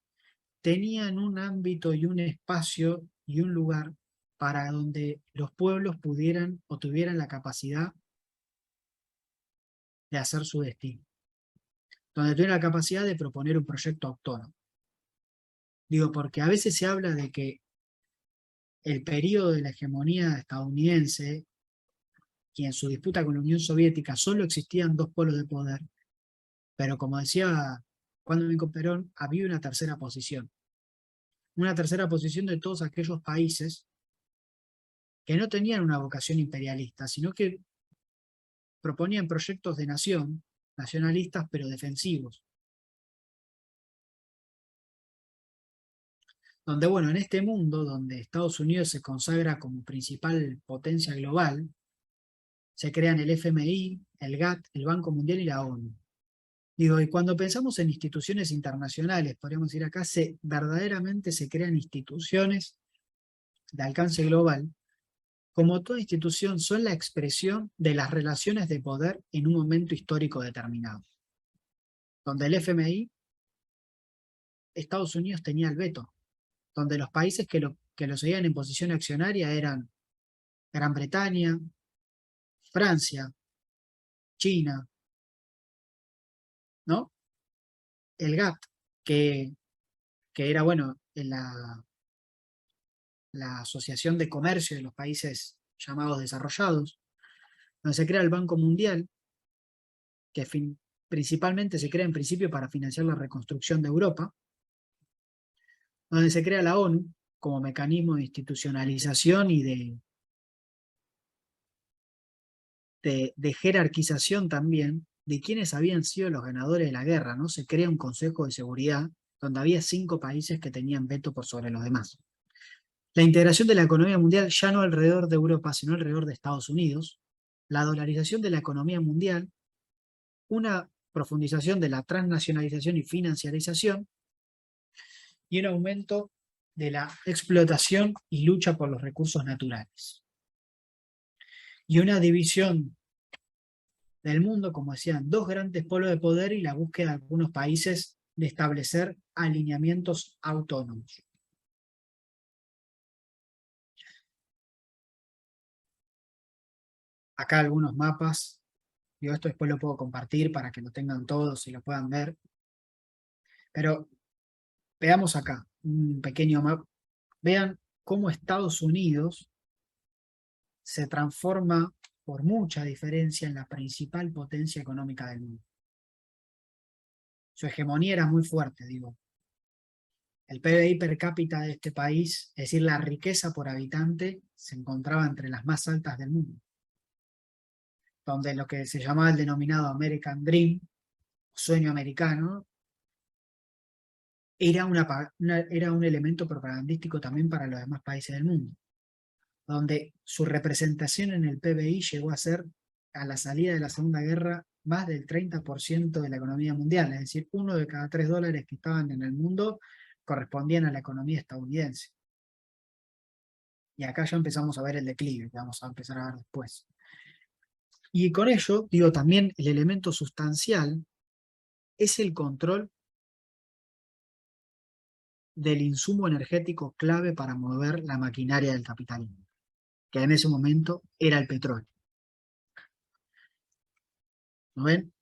tenían un ámbito y un espacio y un lugar para donde los pueblos pudieran o tuvieran la capacidad de hacer su destino, donde tuvieran la capacidad de proponer un proyecto autónomo. Digo, porque a veces se habla de que el periodo de la hegemonía estadounidense y en su disputa con la Unión Soviética solo existían dos polos de poder, pero como decía Juan Domingo Perón, había una tercera posición. Una tercera posición de todos aquellos países que no tenían una vocación imperialista, sino que proponían proyectos de nación, nacionalistas pero defensivos. Donde, bueno, en este mundo, donde Estados Unidos se consagra como principal potencia global, se crean el FMI, el GATT, el Banco Mundial y la ONU. Digo, y cuando pensamos en instituciones internacionales, podríamos decir acá, verdaderamente se crean instituciones de alcance global. Como toda institución, son la expresión de las relaciones de poder en un momento histórico determinado. Donde el FMI, Estados Unidos tenía el veto. Donde los países que lo seguían en posición accionaria eran Gran Bretaña, Francia, China, ¿no? El GATT, que era, bueno, la Asociación de Comercio de los Países llamados desarrollados, donde se crea el Banco Mundial, que principalmente se crea en principio para financiar la reconstrucción de Europa, donde se crea la ONU como mecanismo de institucionalización y de jerarquización también de quienes habían sido los ganadores de la guerra, ¿no? Se crea un Consejo de Seguridad donde había 5 países que tenían veto por sobre los demás. La integración de la economía mundial ya no alrededor de Europa, sino alrededor de Estados Unidos, la dolarización de la economía mundial, una profundización de la transnacionalización y financiarización, y un aumento de la explotación y lucha por los recursos naturales. Y una división del mundo, como decían, 2 grandes polos de poder y la búsqueda de algunos países de establecer alineamientos autónomos. Acá algunos mapas, yo esto después lo puedo compartir para que lo tengan todos y lo puedan ver. Pero veamos acá un pequeño mapa. Vean cómo Estados Unidos se transforma por mucha diferencia en la principal potencia económica del mundo. Su hegemonía era muy fuerte, digo. El PBI per cápita de este país, es decir, la riqueza por habitante, se encontraba entre las más altas del mundo. Donde lo que se llamaba el denominado American Dream, sueño americano, era un elemento propagandístico también para los demás países del mundo. Donde su representación en el PBI llegó a ser, a la salida de la Segunda Guerra, más del 30% de la economía mundial, es decir, 1 de cada 3 dólares que estaban en el mundo correspondían a la economía estadounidense. Y acá ya empezamos a ver el declive, que vamos a empezar a ver después. Y con ello, digo, también el elemento sustancial es el control del insumo energético clave para mover la maquinaria del capitalismo, que en ese momento era el petróleo. ¿No ven?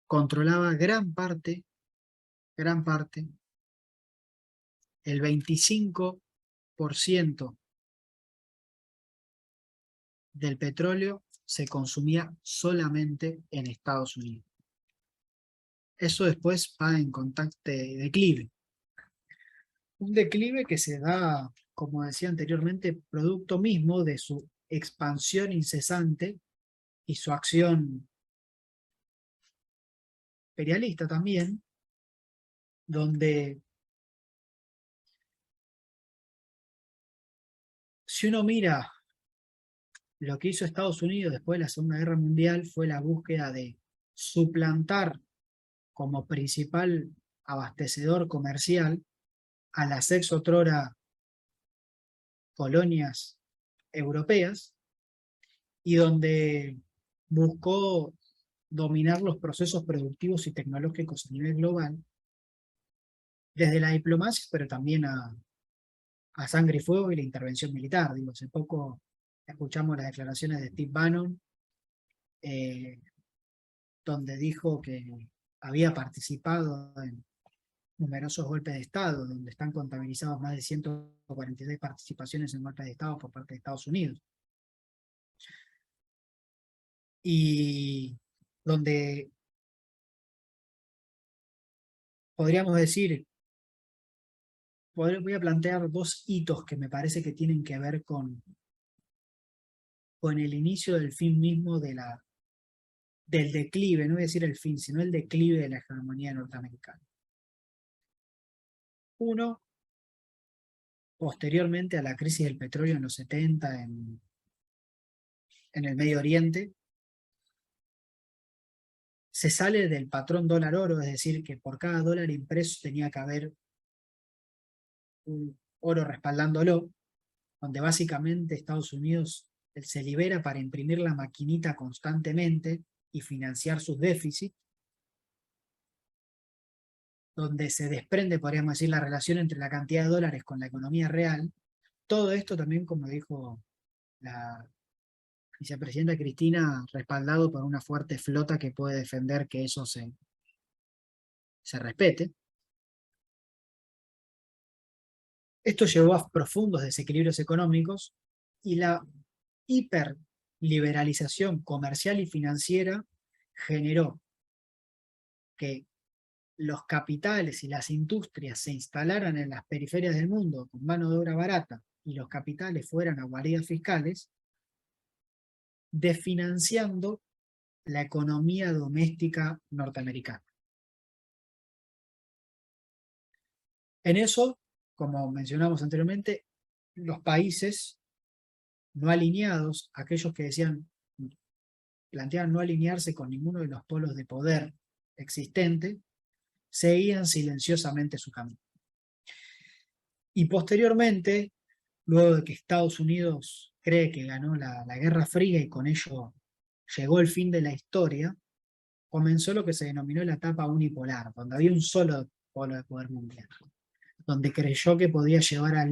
Controlaba gran parte, el 25% del petróleo se consumía solamente en Estados Unidos. Eso después va en declive. Un declive que se da, como decía anteriormente, producto mismo de su expansión incesante y su acción imperialista también, donde si uno mira lo que hizo Estados Unidos después de la Segunda Guerra Mundial fue la búsqueda de suplantar como principal abastecedor comercial a las ex otrora colonias europeas, y donde buscó dominar los procesos productivos y tecnológicos a nivel global, desde la diplomacia, pero también a sangre y fuego y la intervención militar. Digo, hace poco escuchamos las declaraciones de Steve Bannon, donde dijo que había participado en numerosos golpes de Estado, donde están contabilizados más de 146 participaciones en golpes de Estado por parte de Estados Unidos. Y donde podríamos decir, voy a plantear dos hitos que me parece que tienen que ver con el inicio del fin mismo del declive, no voy a decir el fin, sino el declive de la hegemonía norteamericana. Uno, posteriormente a la crisis del petróleo en los 70 en el Medio Oriente, se sale del patrón dólar-oro, es decir, que por cada dólar impreso tenía que haber un oro respaldándolo, donde básicamente Estados Unidos se libera para imprimir la maquinita constantemente y financiar sus déficits, donde se desprende, podríamos decir, la relación entre la cantidad de dólares con la economía real. Todo esto también, como dijo la vicepresidenta Cristina, respaldado por una fuerte flota que puede defender que eso se respete. Esto llevó a profundos desequilibrios económicos, y la hiperliberalización comercial y financiera generó que los capitales y las industrias se instalaran en las periferias del mundo con mano de obra barata, y los capitales fueran a guaridas fiscales, desfinanciando la economía doméstica norteamericana. En eso, como mencionamos anteriormente, los países no alineados, aquellos que planteaban no alinearse con ninguno de los polos de poder existente, seguían silenciosamente su camino. Y posteriormente, luego de que Estados Unidos cree que ganó la Guerra Fría y con ello llegó el fin de la historia, comenzó lo que se denominó la etapa unipolar, donde había un solo polo de poder mundial, donde creyó que podía llevar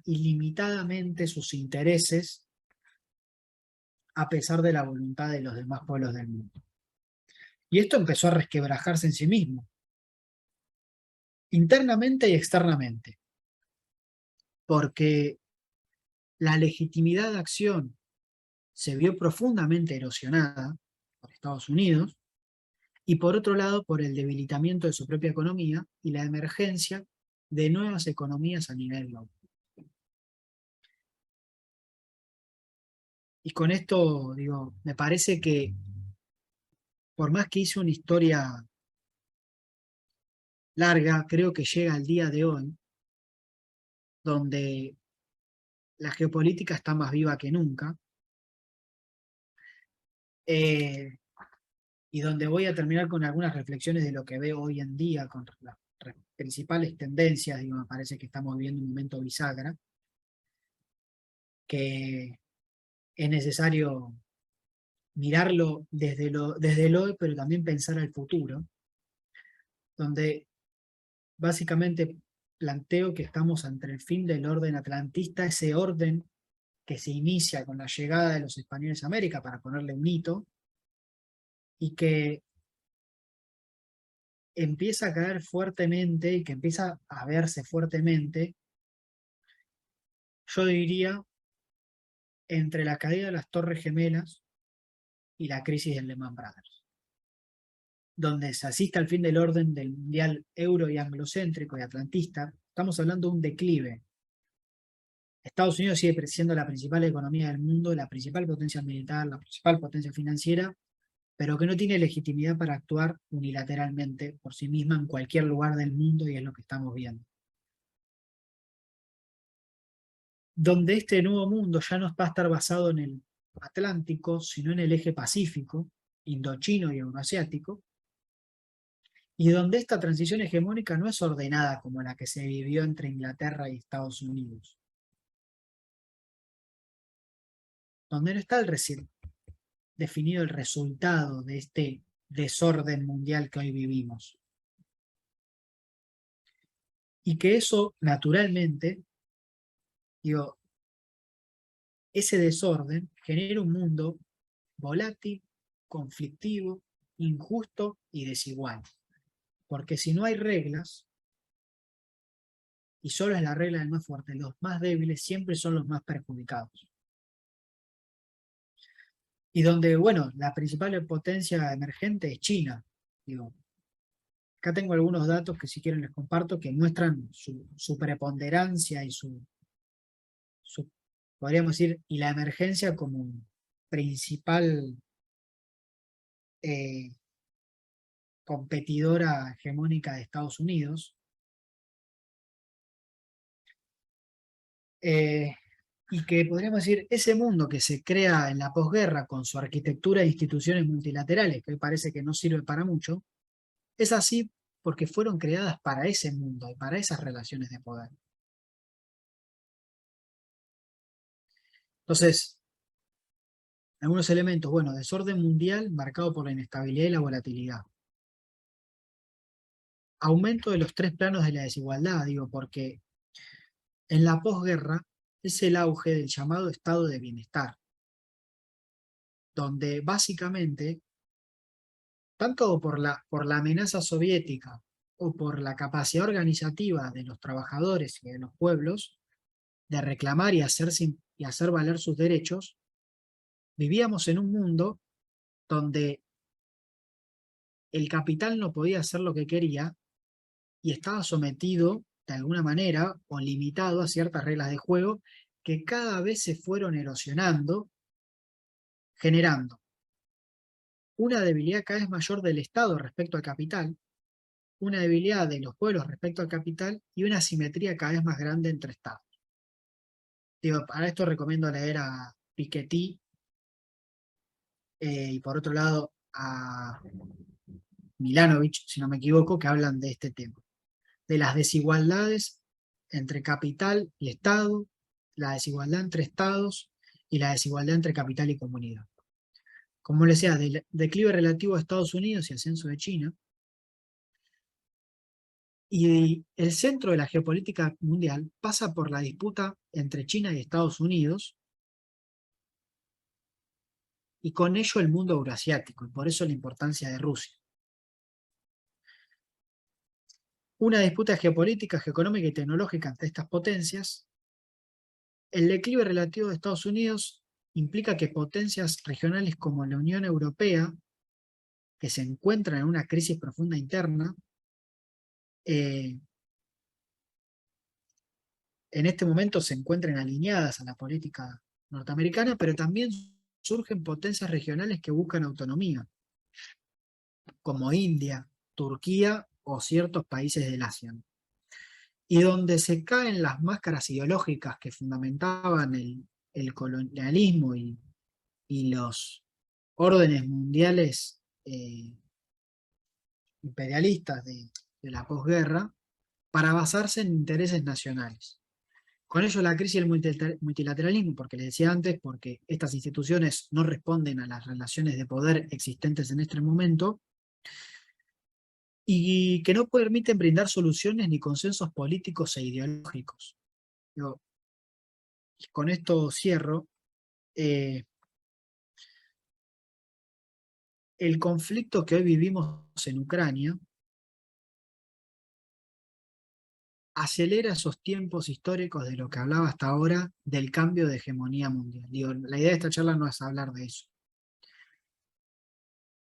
ilimitadamente sus intereses a pesar de la voluntad de los demás pueblos del mundo. Y esto empezó a resquebrajarse en sí mismo, internamente y externamente, porque la legitimidad de acción se vio profundamente erosionada por Estados Unidos, y por otro lado por el debilitamiento de su propia economía y la emergencia de nuevas economías a nivel global. Y con esto, digo, me parece que por más que hice una historia larga, creo que llega al día de hoy, donde la geopolítica está más viva que nunca, y donde voy a terminar con algunas reflexiones de lo que veo hoy en día con las principales tendencias. Digo, me parece que estamos viviendo un momento bisagra, que es necesario mirarlo desde el hoy, pero también pensar al futuro, donde básicamente planteo que estamos ante el fin del orden atlantista, ese orden que se inicia con la llegada de los españoles a América, para ponerle un hito, y que empieza a caer fuertemente y que empieza a verse fuertemente, yo diría, entre la caída de las Torres Gemelas y la crisis del Lehman Brothers, donde se asiste al fin del orden del mundial euro y anglocéntrico y atlantista. Estamos hablando de un declive. Estados Unidos sigue siendo la principal economía del mundo, la principal potencia militar, la principal potencia financiera, pero que no tiene legitimidad para actuar unilateralmente por sí misma en cualquier lugar del mundo, y es lo que estamos viendo. donde este nuevo mundo ya no va a estar basado en el Atlántico, sino en el eje Pacífico, indochino y euroasiático, y donde esta transición hegemónica no es ordenada como la que se vivió entre Inglaterra y Estados Unidos, donde no está definido el resultado de este desorden mundial que hoy vivimos. Y que eso, naturalmente, digo, ese desorden genera un mundo volátil, conflictivo, injusto y desigual. Porque si no hay reglas, y solo es la regla del más fuerte, los más débiles siempre son los más perjudicados. Y donde, bueno, la principal potencia emergente es China. Digo, acá tengo algunos datos que si quieren les comparto que muestran su preponderancia y podríamos decir, y la emergencia como principal competidora hegemónica de Estados Unidos. Y que podríamos decir, ese mundo que se crea en la posguerra con su arquitectura de instituciones multilaterales, que hoy parece que no sirve para mucho, es así porque fueron creadas para ese mundo y para esas relaciones de poder. Entonces, algunos elementos, bueno, desorden mundial marcado por la inestabilidad y la volatilidad. Aumento de los 3 planos de la desigualdad, digo, porque en la posguerra es el auge del llamado estado de bienestar, donde básicamente, tanto por la amenaza soviética o por la capacidad organizativa de los trabajadores y de los pueblos de reclamar y hacer valer sus derechos, vivíamos en un mundo donde el capital no podía hacer lo que quería y estaba sometido de alguna manera o limitado a ciertas reglas de juego que cada vez se fueron erosionando, generando una debilidad cada vez mayor del Estado respecto al capital, una debilidad de los pueblos respecto al capital y una asimetría cada vez más grande entre Estados. Digo, para esto recomiendo leer a Piketty y por otro lado a Milanovic, si no me equivoco, que hablan de este tema, de las desigualdades entre capital y Estado, la desigualdad entre Estados y la desigualdad entre capital y comunidad. Como les decía, del declive relativo a Estados Unidos y ascenso de China. Y el centro de la geopolítica mundial pasa por la disputa entre China y Estados Unidos, y con ello el mundo euroasiático, y por eso la importancia de Rusia. Una disputa geopolítica, geoeconómica y tecnológica entre estas potencias. El declive relativo de Estados Unidos implica que potencias regionales como la Unión Europea, que se encuentran en una crisis profunda interna, en este momento se encuentran alineadas a la política norteamericana, pero también surgen potencias regionales que buscan autonomía, como India, Turquía o ciertos países del Asia. Y donde se caen las máscaras ideológicas que fundamentaban el colonialismo y los órdenes mundiales imperialistas de la posguerra, para basarse en intereses nacionales. Con ello la crisis del multilateralismo, porque les decía antes, porque estas instituciones no responden a las relaciones de poder existentes en este momento, y que no permiten brindar soluciones ni consensos políticos e ideológicos. Yo, con esto cierro. El conflicto que hoy vivimos en Ucrania acelera esos tiempos históricos de lo que hablaba hasta ahora del cambio de hegemonía mundial. Digo, la idea de esta charla no es hablar de eso.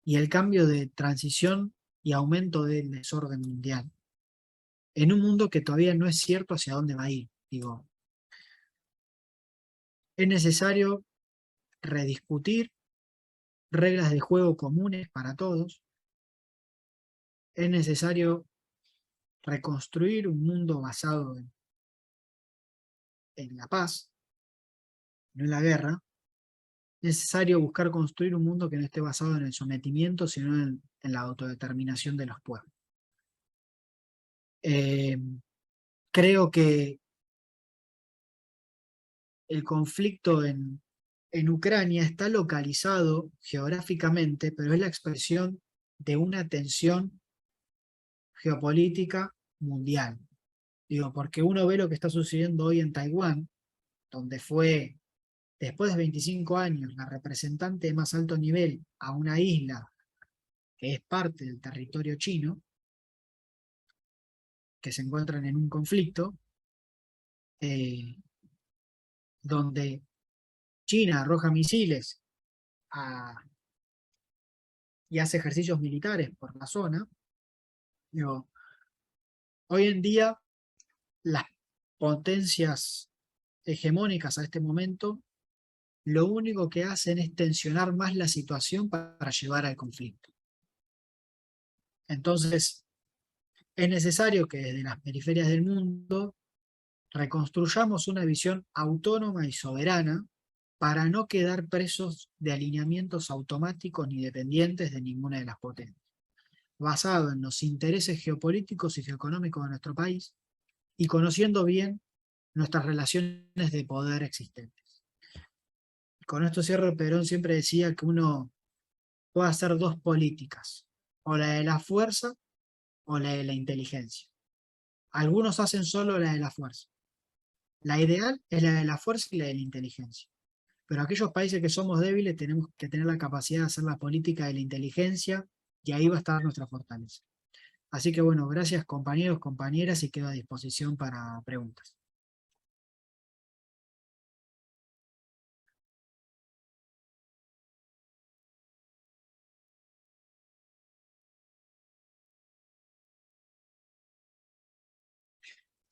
Y el cambio de transición y aumento del desorden mundial. En un mundo que todavía no es cierto hacia dónde va a ir. Digo, es necesario rediscutir reglas de juego comunes para todos. Es necesario reconstruir un mundo basado en la paz, no en la guerra, es necesario buscar construir un mundo que no esté basado en el sometimiento, sino en la autodeterminación de los pueblos. Creo que el conflicto en Ucrania está localizado geográficamente, pero es la expresión de una tensión geopolítica mundial. Digo, porque uno ve lo que está sucediendo hoy en Taiwán, donde fue, después de 25 años, la representante de más alto nivel a una isla que es parte del territorio chino, que se encuentran en un conflicto, donde China arroja misiles y hace ejercicios militares por la zona. Digo, hoy en día las potencias hegemónicas a este momento lo único que hacen es tensionar más la situación para llevar al conflicto. Entonces, es necesario que desde las periferias del mundo reconstruyamos una visión autónoma y soberana para no quedar presos de alineamientos automáticos ni dependientes de ninguna de las potencias, basado en los intereses geopolíticos y geoeconómicos de nuestro país y conociendo bien nuestras relaciones de poder existentes. Con esto cierro. Perón siempre decía que uno puede hacer dos políticas, o la de la fuerza o la de la inteligencia. Algunos hacen solo la de la fuerza. La ideal es la de la fuerza y la de la inteligencia. Pero aquellos países que somos débiles tenemos que tener la capacidad de hacer la política de la inteligencia y ahí va a estar nuestra fortaleza. Así que bueno, gracias compañeros, compañeras y quedo a disposición para preguntas.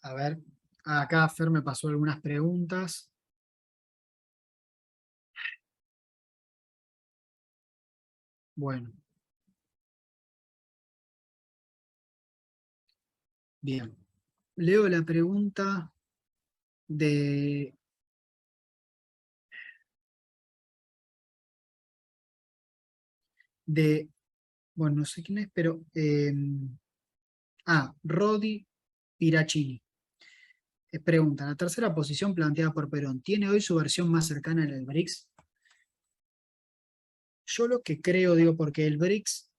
A ver, acá Fer me pasó algunas preguntas. Bueno. Bien. Leo la pregunta de... bueno, no sé quién es, pero... Rodi Piracini. Pregunta, la tercera posición planteada por Perón, ¿tiene hoy su versión más cercana en el BRICS? Yo lo que creo, digo, porque el BRICS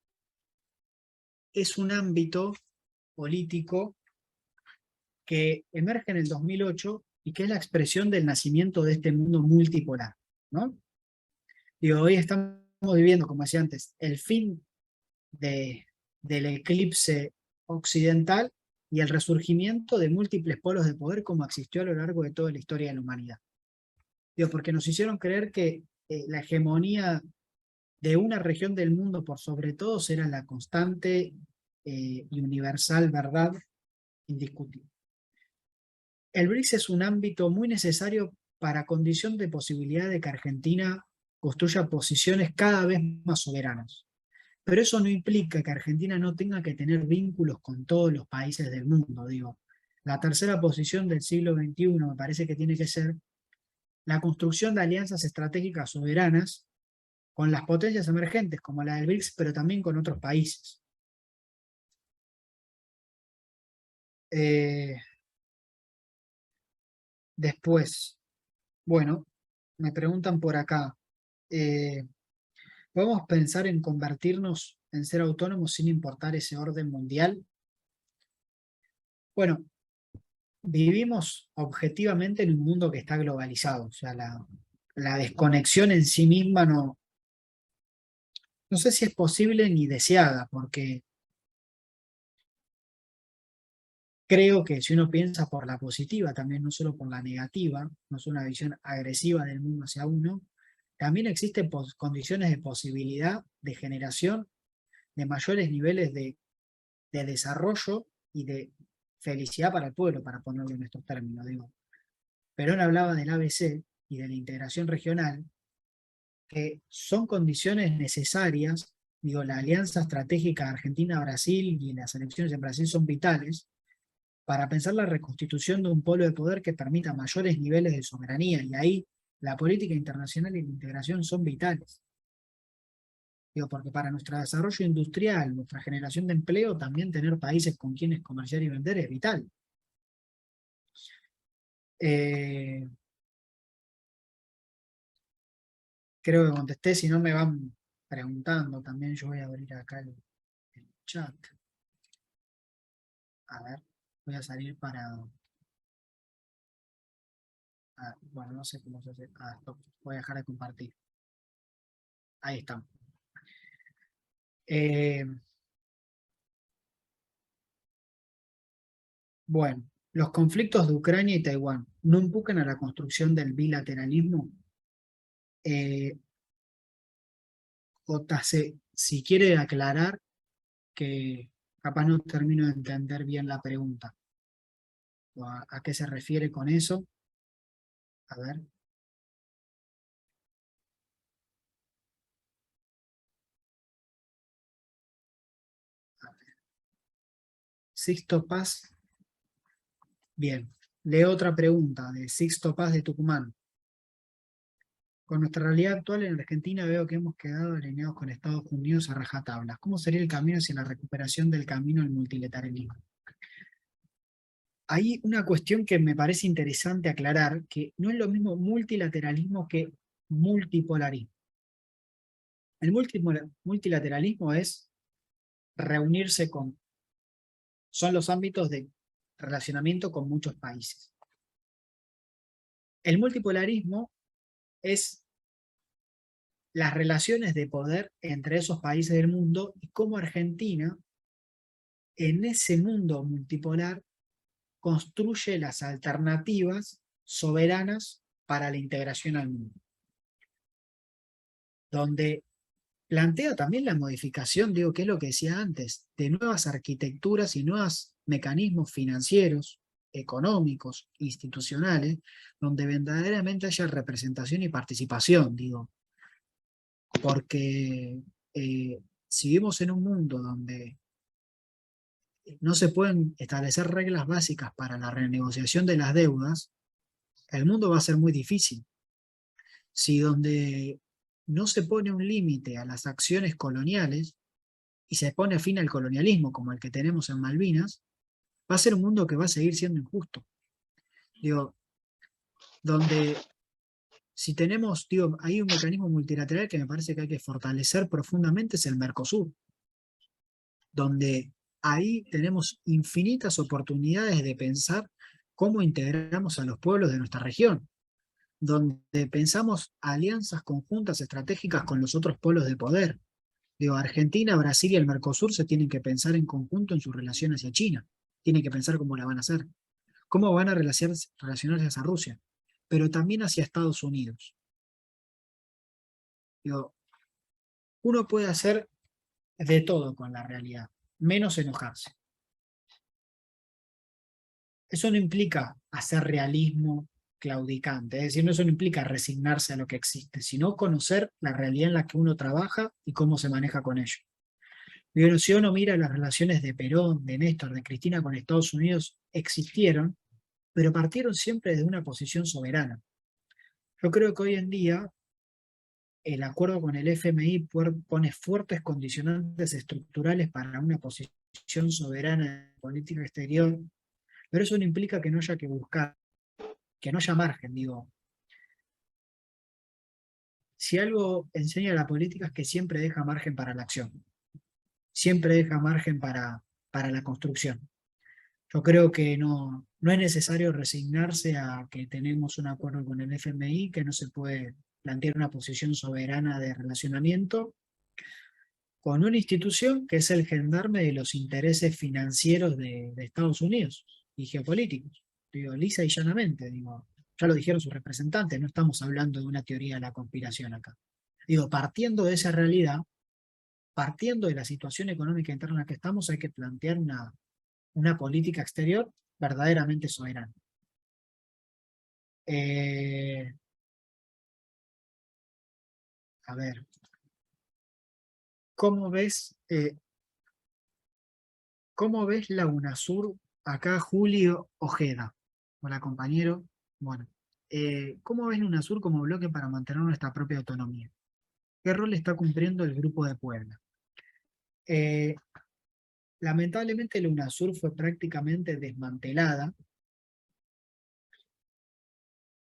es un ámbito político que emerge en el 2008 y que es la expresión del nacimiento de este mundo multipolar, ¿no? Digo, hoy estamos viviendo, como decía antes, el fin del eclipse occidental y el resurgimiento de múltiples polos de poder como existió a lo largo de toda la historia de la humanidad. Digo, porque nos hicieron creer que la hegemonía de una región del mundo por sobre todos era la constante y universal verdad indiscutible. El BRICS es un ámbito muy necesario para condición de posibilidad de que Argentina construya posiciones cada vez más soberanas. Pero eso no implica que Argentina no tenga que tener vínculos con todos los países del mundo. Digo, la tercera posición del siglo XXI me parece que tiene que ser la construcción de alianzas estratégicas soberanas con las potencias emergentes, como la del BRICS, pero también con otros países. Después, bueno, me preguntan por acá, ¿podemos pensar en convertirnos en ser autónomos sin importar ese orden mundial? Bueno, vivimos objetivamente en un mundo que está globalizado, o sea, la desconexión en sí misma no sé si es posible ni deseada, porque creo que si uno piensa por la positiva, también no solo por la negativa, no es una visión agresiva del mundo hacia uno, también existen condiciones de posibilidad de generación de mayores niveles de desarrollo y de felicidad para el pueblo, para ponerlo en estos términos. Digo, Perón hablaba del ABC y de la integración regional, que son condiciones necesarias. Digo, la alianza estratégica Argentina-Brasil y las elecciones en Brasil son vitales para pensar la reconstitución de un polo de poder que permita mayores niveles de soberanía, y ahí la política internacional y la integración son vitales. Digo, porque para nuestro desarrollo industrial, nuestra generación de empleo, también tener países con quienes comerciar y vender es vital. Creo que contesté, si no me van preguntando también, yo voy a abrir acá el chat. A ver, voy a salir para... bueno, no sé cómo se hace. Stop. Voy a dejar de compartir. Ahí estamos. Bueno, los conflictos de Ucrania y Taiwán no empujan a la construcción del bilateralismo. JC, si quiere aclarar, que capaz no termino de entender bien la pregunta. O a qué se refiere con eso. A ver. Sixto Paz. Bien. Leo otra pregunta de Sixto Paz de Tucumán. Con nuestra realidad actual en Argentina veo que hemos quedado alineados con Estados Unidos a rajatabla. ¿Cómo sería el camino hacia la recuperación del camino al multilateralismo? Hay una cuestión que me parece interesante aclarar, que no es lo mismo multilateralismo que multipolarismo. El multilateralismo es reunirse con... son los ámbitos de relacionamiento con muchos países. El multipolarismo es las relaciones de poder entre esos países del mundo y cómo Argentina, en ese mundo multipolar, construye las alternativas soberanas para la integración al mundo. Donde plantea también la modificación, digo, que es lo que decía antes, de nuevas arquitecturas y nuevos mecanismos financieros, económicos, institucionales, donde verdaderamente haya representación y participación, digo. Porque si vivimos en un mundo donde no se pueden establecer reglas básicas para la renegociación de las deudas, el mundo va a ser muy difícil. Si donde no se pone un límite a las acciones coloniales y se pone fin al colonialismo como el que tenemos en Malvinas, va a ser un mundo que va a seguir siendo injusto. Digo, donde si tenemos, digo, hay un mecanismo multilateral que me parece que hay que fortalecer profundamente, es el Mercosur, donde ahí tenemos infinitas oportunidades de pensar cómo integramos a los pueblos de nuestra región, donde pensamos alianzas conjuntas estratégicas con los otros polos de poder. Digo, Argentina, Brasil y el Mercosur se tienen que pensar en conjunto en su relación hacia China. Tienen que pensar cómo la van a hacer. Cómo van a relacionarse hacia Rusia. Pero también hacia Estados Unidos. Digo, uno puede hacer de todo con la realidad, menos enojarse. Eso no implica hacer realismo claudicante, es decir, eso no implica resignarse a lo que existe, sino conocer la realidad en la que uno trabaja y cómo se maneja con ello. Pero si uno mira las relaciones de Perón, de Néstor, de Cristina con Estados Unidos, existieron, pero partieron siempre desde una posición soberana. Yo creo que hoy en día el acuerdo con el FMI pone fuertes condicionantes estructurales para una posición soberana de política exterior, pero eso no implica que no haya que buscar, que no haya margen, digo. Si algo enseña la política es que siempre deja margen para la acción, siempre deja margen para la construcción. Yo creo que no es necesario resignarse a que tenemos un acuerdo con el FMI, que no se puede plantear una posición soberana de relacionamiento con una institución que es el gendarme de los intereses financieros de Estados Unidos y geopolíticos. Digo, lisa y llanamente, digo, ya lo dijeron sus representantes, no estamos hablando de una teoría de la conspiración acá. Digo, partiendo de esa realidad, partiendo de la situación económica interna en la que estamos, hay que plantear una política exterior verdaderamente soberana. A ver, ¿cómo ves la UNASUR? Acá Julio Ojeda. Hola compañero. Bueno, ¿cómo ven UNASUR como bloque para mantener nuestra propia autonomía? ¿Qué rol está cumpliendo el Grupo de Puebla? Lamentablemente la UNASUR fue prácticamente desmantelada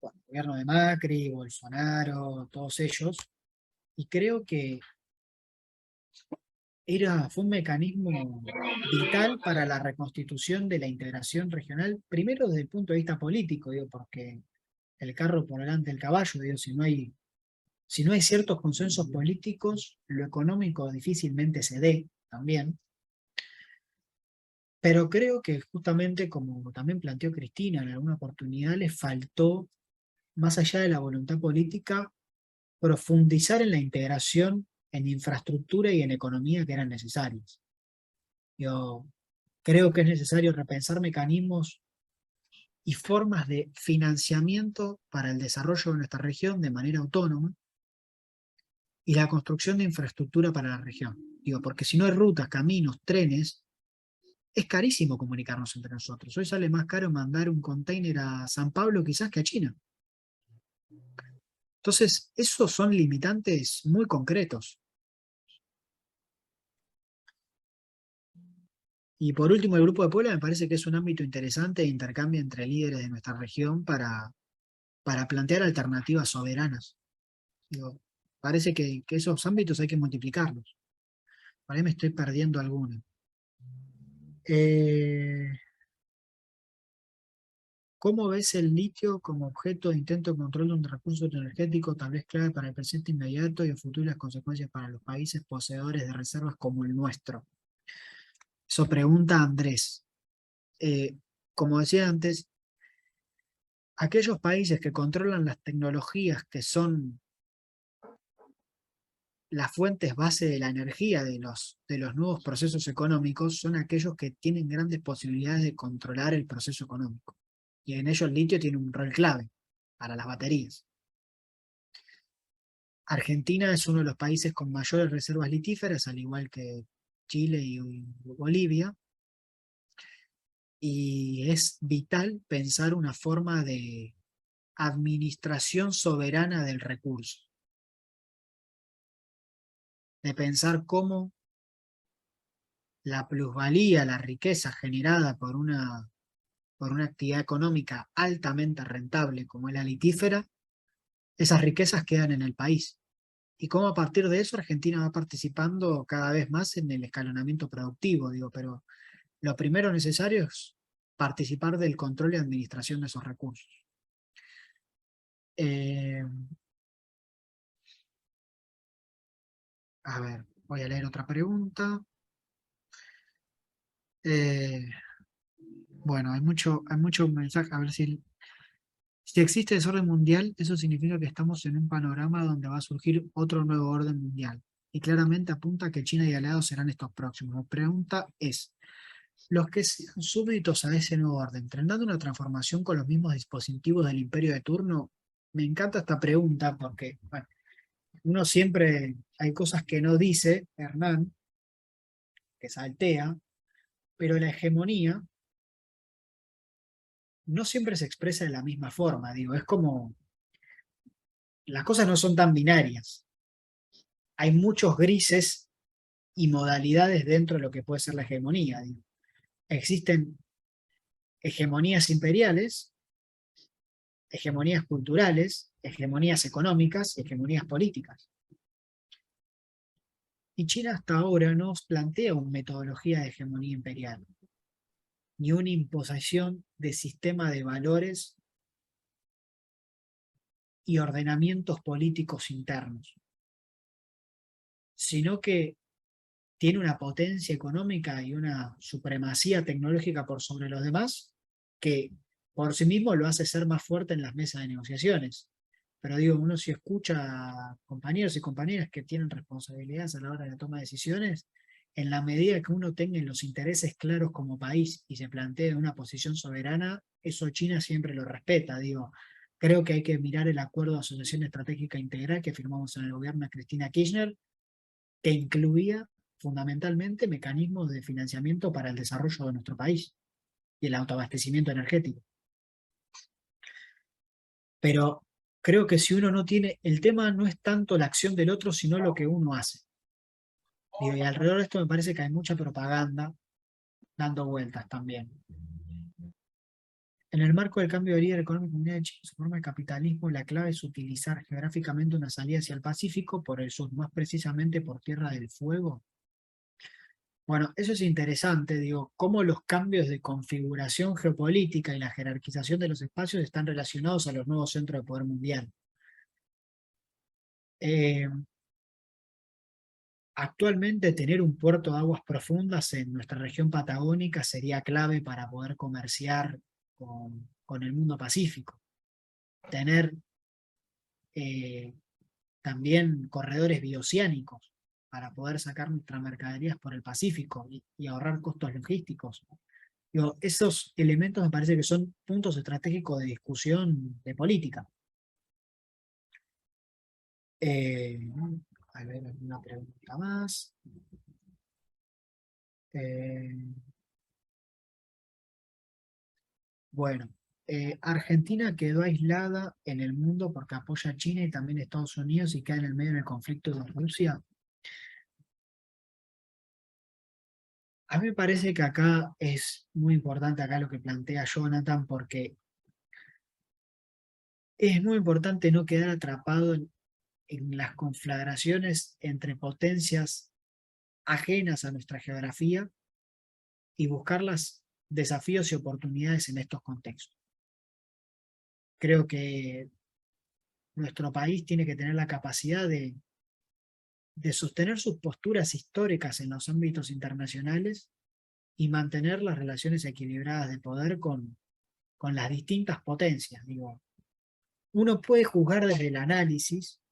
por el gobierno de Macri, Bolsonaro, todos ellos, y creo que fue un mecanismo vital para la reconstitución de la integración regional, primero desde el punto de vista político, digo, porque el carro por delante del caballo, digo, si no hay ciertos consensos políticos, lo económico difícilmente se dé también. Pero creo que justamente, como también planteó Cristina en alguna oportunidad, le faltó, más allá de la voluntad política, profundizar en la integración en infraestructura y en economía que eran necesarias. Yo creo que es necesario repensar mecanismos y formas de financiamiento para el desarrollo de nuestra región de manera autónoma y la construcción de infraestructura para la región. Digo, porque si no hay rutas, caminos, trenes, es carísimo comunicarnos entre nosotros. Hoy sale más caro mandar un container a San Pablo quizás que a China. Entonces, esos son limitantes muy concretos. Y por último, el Grupo de Puebla me parece que es un ámbito interesante de intercambio entre líderes de nuestra región para plantear alternativas soberanas. Digo, parece que esos ámbitos hay que multiplicarlos. Por ahí me estoy perdiendo alguno. ¿Cómo ves el litio como objeto de intento de control de un recurso energético tal vez clave para el presente inmediato y el futuro y las consecuencias para los países poseedores de reservas como el nuestro? Eso pregunta Andrés. Como decía antes, aquellos países que controlan las tecnologías que son las fuentes base de la energía de los nuevos procesos económicos son aquellos que tienen grandes posibilidades de controlar el proceso económico. Y en ello el litio tiene un rol clave para las baterías. Argentina es uno de los países con mayores reservas litíferas, al igual que Chile y Bolivia, y es vital pensar una forma de administración soberana del recurso, de pensar cómo la plusvalía, la riqueza generada por una actividad económica altamente rentable como es la litífera, esas riquezas quedan en el país. Y cómo a partir de eso Argentina va participando cada vez más en el escalonamiento productivo, digo, pero lo primero necesario es participar del control y administración de esos recursos. A ver, voy a leer otra pregunta. Bueno, hay mucho mensaje. A ver si existe desorden mundial, eso significa que estamos en un panorama donde va a surgir otro nuevo orden mundial. Y claramente apunta que China y aliados serán estos próximos. La pregunta es, los que sean súbditos a ese nuevo orden, ¿tendrán una transformación con los mismos dispositivos del imperio de turno? Me encanta esta pregunta porque, bueno, uno siempre, hay cosas que no dice, Hernán, que saltea, pero la hegemonía no siempre se expresa de la misma forma, digo, es como, las cosas no son tan binarias. Hay muchos grises y modalidades dentro de lo que puede ser la hegemonía, digo. Existen hegemonías imperiales, hegemonías culturales, hegemonías económicas y hegemonías políticas. Y China hasta ahora no plantea una metodología de hegemonía imperial, ni una imposición de sistema de valores y ordenamientos políticos internos, sino que tiene una potencia económica y una supremacía tecnológica por sobre los demás que por sí mismo lo hace ser más fuerte en las mesas de negociaciones. Pero digo, uno si escucha a compañeros y compañeras que tienen responsabilidades a la hora de la toma de decisiones, en la medida que uno tenga los intereses claros como país y se plantee una posición soberana, eso China siempre lo respeta. Digo, creo que hay que mirar el acuerdo de asociación estratégica integral que firmamos en el gobierno de Cristina Kirchner, que incluía fundamentalmente mecanismos de financiamiento para el desarrollo de nuestro país y el autoabastecimiento energético. Pero creo que si uno no tiene, el tema no es tanto la acción del otro, sino lo que uno hace. Digo, y alrededor de esto me parece que hay mucha propaganda dando vueltas también. En el marco del cambio de líder económico mundial de China, su forma de capitalismo, la clave es utilizar geográficamente una salida hacia el Pacífico, por el sur, más precisamente por Tierra del Fuego. Bueno, eso es interesante, digo, cómo los cambios de configuración geopolítica y la jerarquización de los espacios están relacionados a los nuevos centros de poder mundial. Actualmente tener un puerto de aguas profundas en nuestra región patagónica sería clave para poder comerciar con el mundo pacífico. Tener también corredores bioceánicos para poder sacar nuestras mercaderías por el Pacífico y ahorrar costos logísticos. Digo, esos elementos me parece que son puntos estratégicos de discusión de política. A ver, alguna pregunta más. Bueno, Argentina quedó aislada en el mundo porque apoya a China y también a Estados Unidos y queda en el medio del conflicto con Rusia. A mí me parece que acá es muy importante acá lo que plantea Jonathan, porque es muy importante no quedar atrapado en las conflagraciones entre potencias ajenas a nuestra geografía y buscar los desafíos y oportunidades en estos contextos. Creo que nuestro país tiene que tener la capacidad de sostener sus posturas históricas en los ámbitos internacionales y mantener las relaciones equilibradas de poder con las distintas potencias. Digo, uno puede juzgar desde el análisis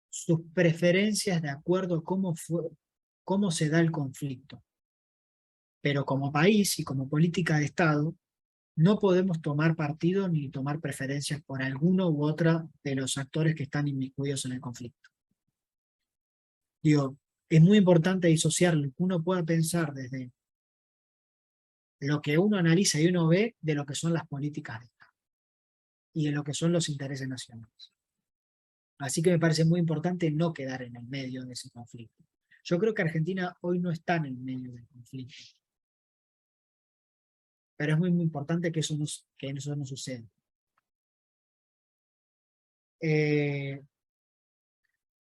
sus preferencias de acuerdo a cómo se da el conflicto. Pero como país y como política de Estado, no podemos tomar partido ni tomar preferencias por alguno u otra de los actores que están inmiscuidos en el conflicto. Digo, es muy importante disociar lo que uno pueda pensar desde lo que uno analiza y uno ve de lo que son las políticas de Estado y de lo que son los intereses nacionales. Así que me parece muy importante no quedar en el medio de ese conflicto. Yo creo que Argentina hoy no está en el medio del conflicto. Pero es muy, muy importante que eso no suceda.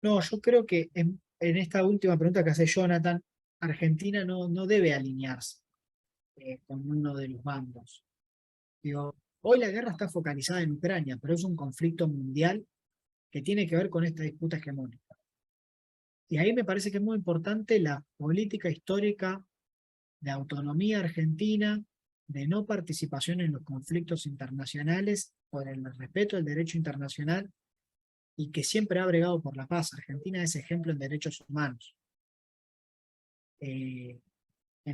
No, yo creo que en esta última pregunta que hace Jonathan, Argentina no debe alinearse con uno de los bandos. Digo, hoy la guerra está focalizada en Ucrania, pero es un conflicto mundial que tiene que ver con esta disputa hegemónica. Y ahí me parece que es muy importante la política histórica de autonomía argentina, de no participación en los conflictos internacionales, por el respeto del derecho internacional, y que siempre ha bregado por la paz. Argentina es ejemplo en derechos humanos en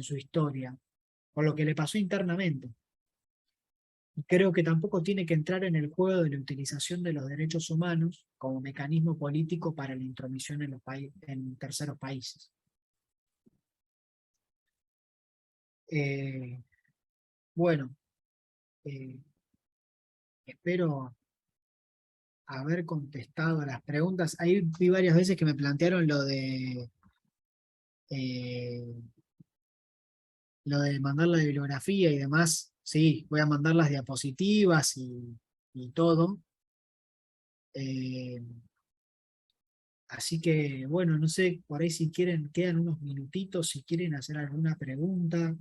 su historia, por lo que le pasó internamente. Creo que tampoco tiene que entrar en el juego de la utilización de los derechos humanos como mecanismo político para la intromisión en terceros países. Bueno, espero haber contestado las preguntas. Ahí vi varias veces que me plantearon lo de mandar la bibliografía y demás. Sí, voy a mandar las diapositivas y todo. Así que, bueno, no sé, por ahí si quieren, quedan unos minutitos, si quieren hacer alguna pregunta,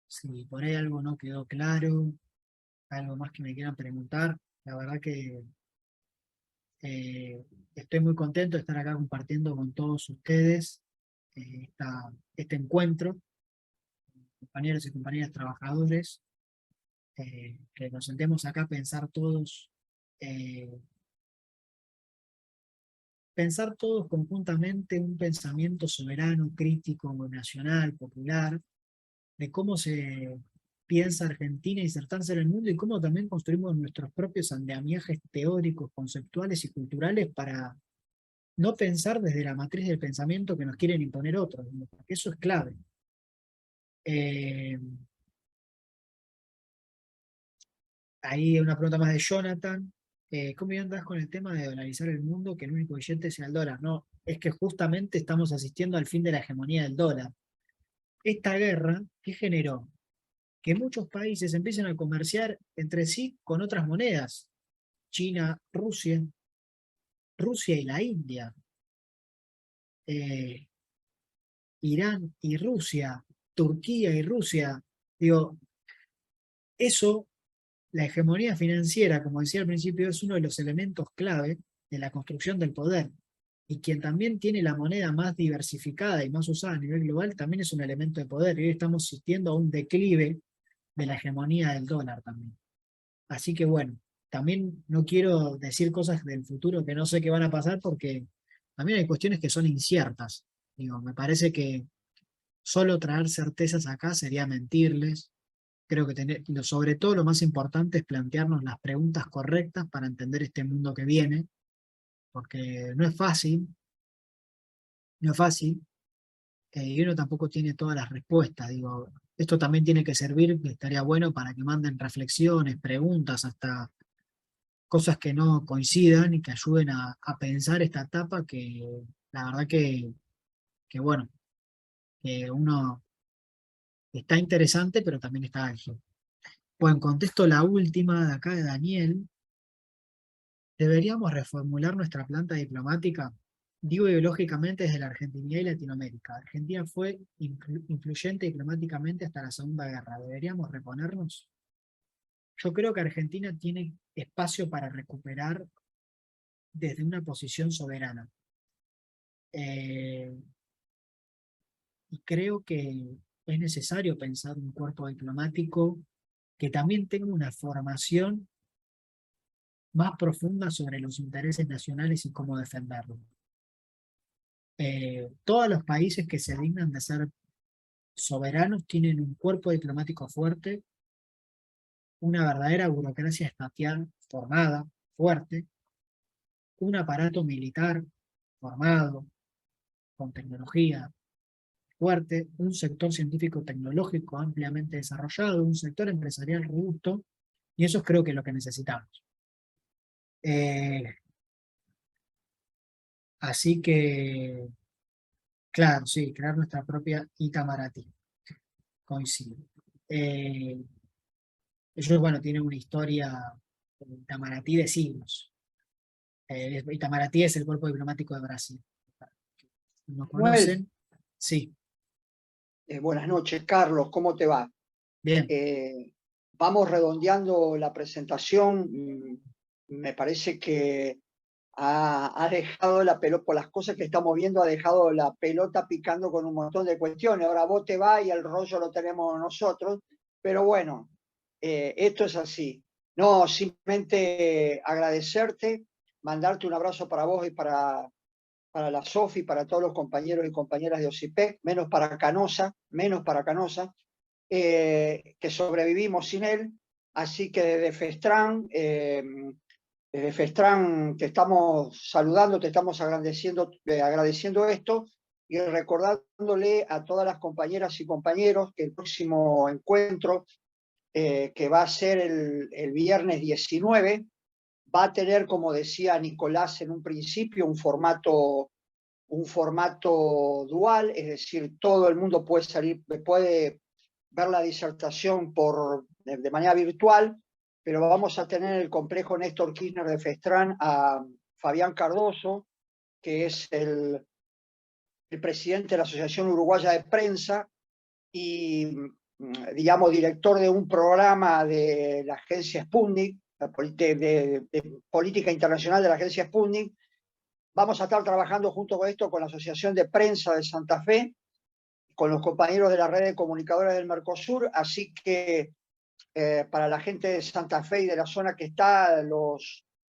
si por ahí algo no quedó claro, algo más que me quieran preguntar. La verdad que estoy muy contento de estar acá compartiendo con todos ustedes este encuentro, compañeros y compañeras trabajadores, que nos sentemos acá a pensar todos conjuntamente un pensamiento soberano, crítico, nacional, popular, de cómo se piensa Argentina insertarse en el mundo y cómo también construimos nuestros propios andamiajes teóricos, conceptuales y culturales para no pensar desde la matriz del pensamiento que nos quieren imponer otros, porque eso es clave. ahí una pregunta más de Jonathan. ¿Cómo andás con el tema de dolarizar el mundo, que el único billete sea el dólar? No, es que justamente estamos asistiendo al fin de la hegemonía del dólar. Esta guerra, ¿qué generó? Que muchos países empiecen a comerciar entre sí con otras monedas. China, Rusia y la India, eh, Irán y Rusia, Turquía y Rusia. Digo, eso, la hegemonía financiera, como decía al principio, es uno de los elementos clave de la construcción del poder. Y quien también tiene la moneda más diversificada y más usada a nivel global también es un elemento de poder. Y hoy estamos asistiendo a un declive de la hegemonía del dólar también. Así que bueno, también no quiero decir cosas del futuro que no sé qué van a pasar porque también hay cuestiones que son inciertas. Digo, me parece que solo traer certezas acá sería mentirles. Creo que sobre todo lo más importante es plantearnos las preguntas correctas para entender este mundo que viene, porque no es fácil, no es fácil, y uno tampoco tiene todas las respuestas. Digo, esto también tiene que servir, que estaría bueno para que manden reflexiones, preguntas, hasta cosas que no coincidan y que ayuden a pensar esta etapa que la verdad que bueno, que uno está interesante, pero también está ágil. Bueno, contesto la última de acá de Daniel. ¿Deberíamos reformular nuestra planta diplomática? Digo ideológicamente desde la Argentina y Latinoamérica. Argentina fue influyente diplomáticamente hasta la Segunda Guerra. ¿Deberíamos reponernos? Yo creo que Argentina tiene espacio para recuperar desde una posición soberana. Y creo que es necesario pensar un cuerpo diplomático que también tenga una formación más profunda sobre los intereses nacionales y cómo defenderlos. Todos los países que se dignan de ser soberanos tienen un cuerpo diplomático fuerte, una verdadera burocracia estatal formada, fuerte, un aparato militar formado, con tecnología fuerte, un sector científico-tecnológico ampliamente desarrollado, un sector empresarial robusto, y eso creo que es lo que necesitamos. Así que, claro, sí, crear nuestra propia Itamaraty, coincido. Ellos, bueno, tienen una historia, Itamaraty, de siglos. Itamaraty es el cuerpo diplomático de Brasil. ¿No Manuel, conocen? Sí, buenas noches, Carlos, ¿cómo te va? bien. Vamos redondeando la presentación. Me parece que ha dejado la pelota, por las cosas que estamos viendo, ha dejado la pelota picando con un montón de cuestiones. Ahora vos te vas y el rollo lo tenemos nosotros, pero bueno, esto es así. No, simplemente agradecerte, mandarte un abrazo para vos y para la Sofi, para todos los compañeros y compañeras de OCIPEC, menos para Canosa, que sobrevivimos sin él. Así que desde Festrán te estamos saludando, te estamos agradeciendo esto y recordándole a todas las compañeras y compañeros que el próximo encuentro, que va a ser el viernes 19, va a tener, como decía Nicolás en un principio, un formato dual, es decir, todo el mundo puede ver la disertación de manera virtual, pero vamos a tener en el complejo Néstor Kirchner de Festrán a Fabián Cardoso, que es el presidente de la Asociación Uruguaya de Prensa y, digamos, director de un programa de la agencia Sputnik, de política internacional de la agencia Sputnik. Vamos a estar trabajando junto con esto con la Asociación de Prensa de Santa Fe, con los compañeros de la red de comunicadores del Mercosur, así que para la gente de Santa Fe y de la zona que está,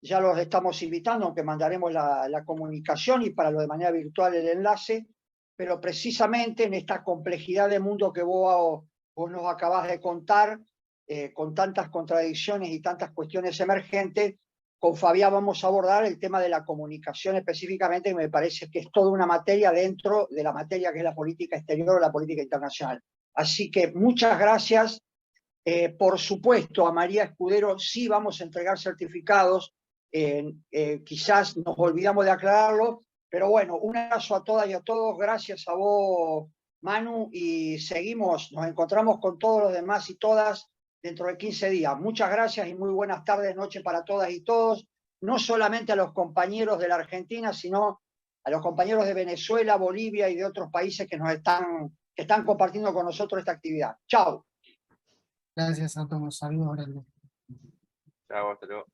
ya los estamos invitando, aunque mandaremos la comunicación y para lo de manera virtual el enlace, pero precisamente en esta complejidad de mundo que vos nos acabás de contar, con tantas contradicciones y tantas cuestiones emergentes, con Fabián vamos a abordar el tema de la comunicación específicamente, que me parece que es toda una materia dentro de la materia que es la política exterior o la política internacional. Así que muchas gracias Por supuesto, a María Escudero sí vamos a entregar certificados. Quizás nos olvidamos de aclararlo, pero bueno, un abrazo a todas y a todos. Gracias a vos, Manu, y seguimos, nos encontramos con todos los demás y todas dentro de 15 días. Muchas gracias y muy buenas tardes, noche para todas y todos, no solamente a los compañeros de la Argentina, sino a los compañeros de Venezuela, Bolivia y de otros países que están compartiendo con nosotros esta actividad. Chao. Gracias a todos. Saludos grandes. Chao, hasta luego.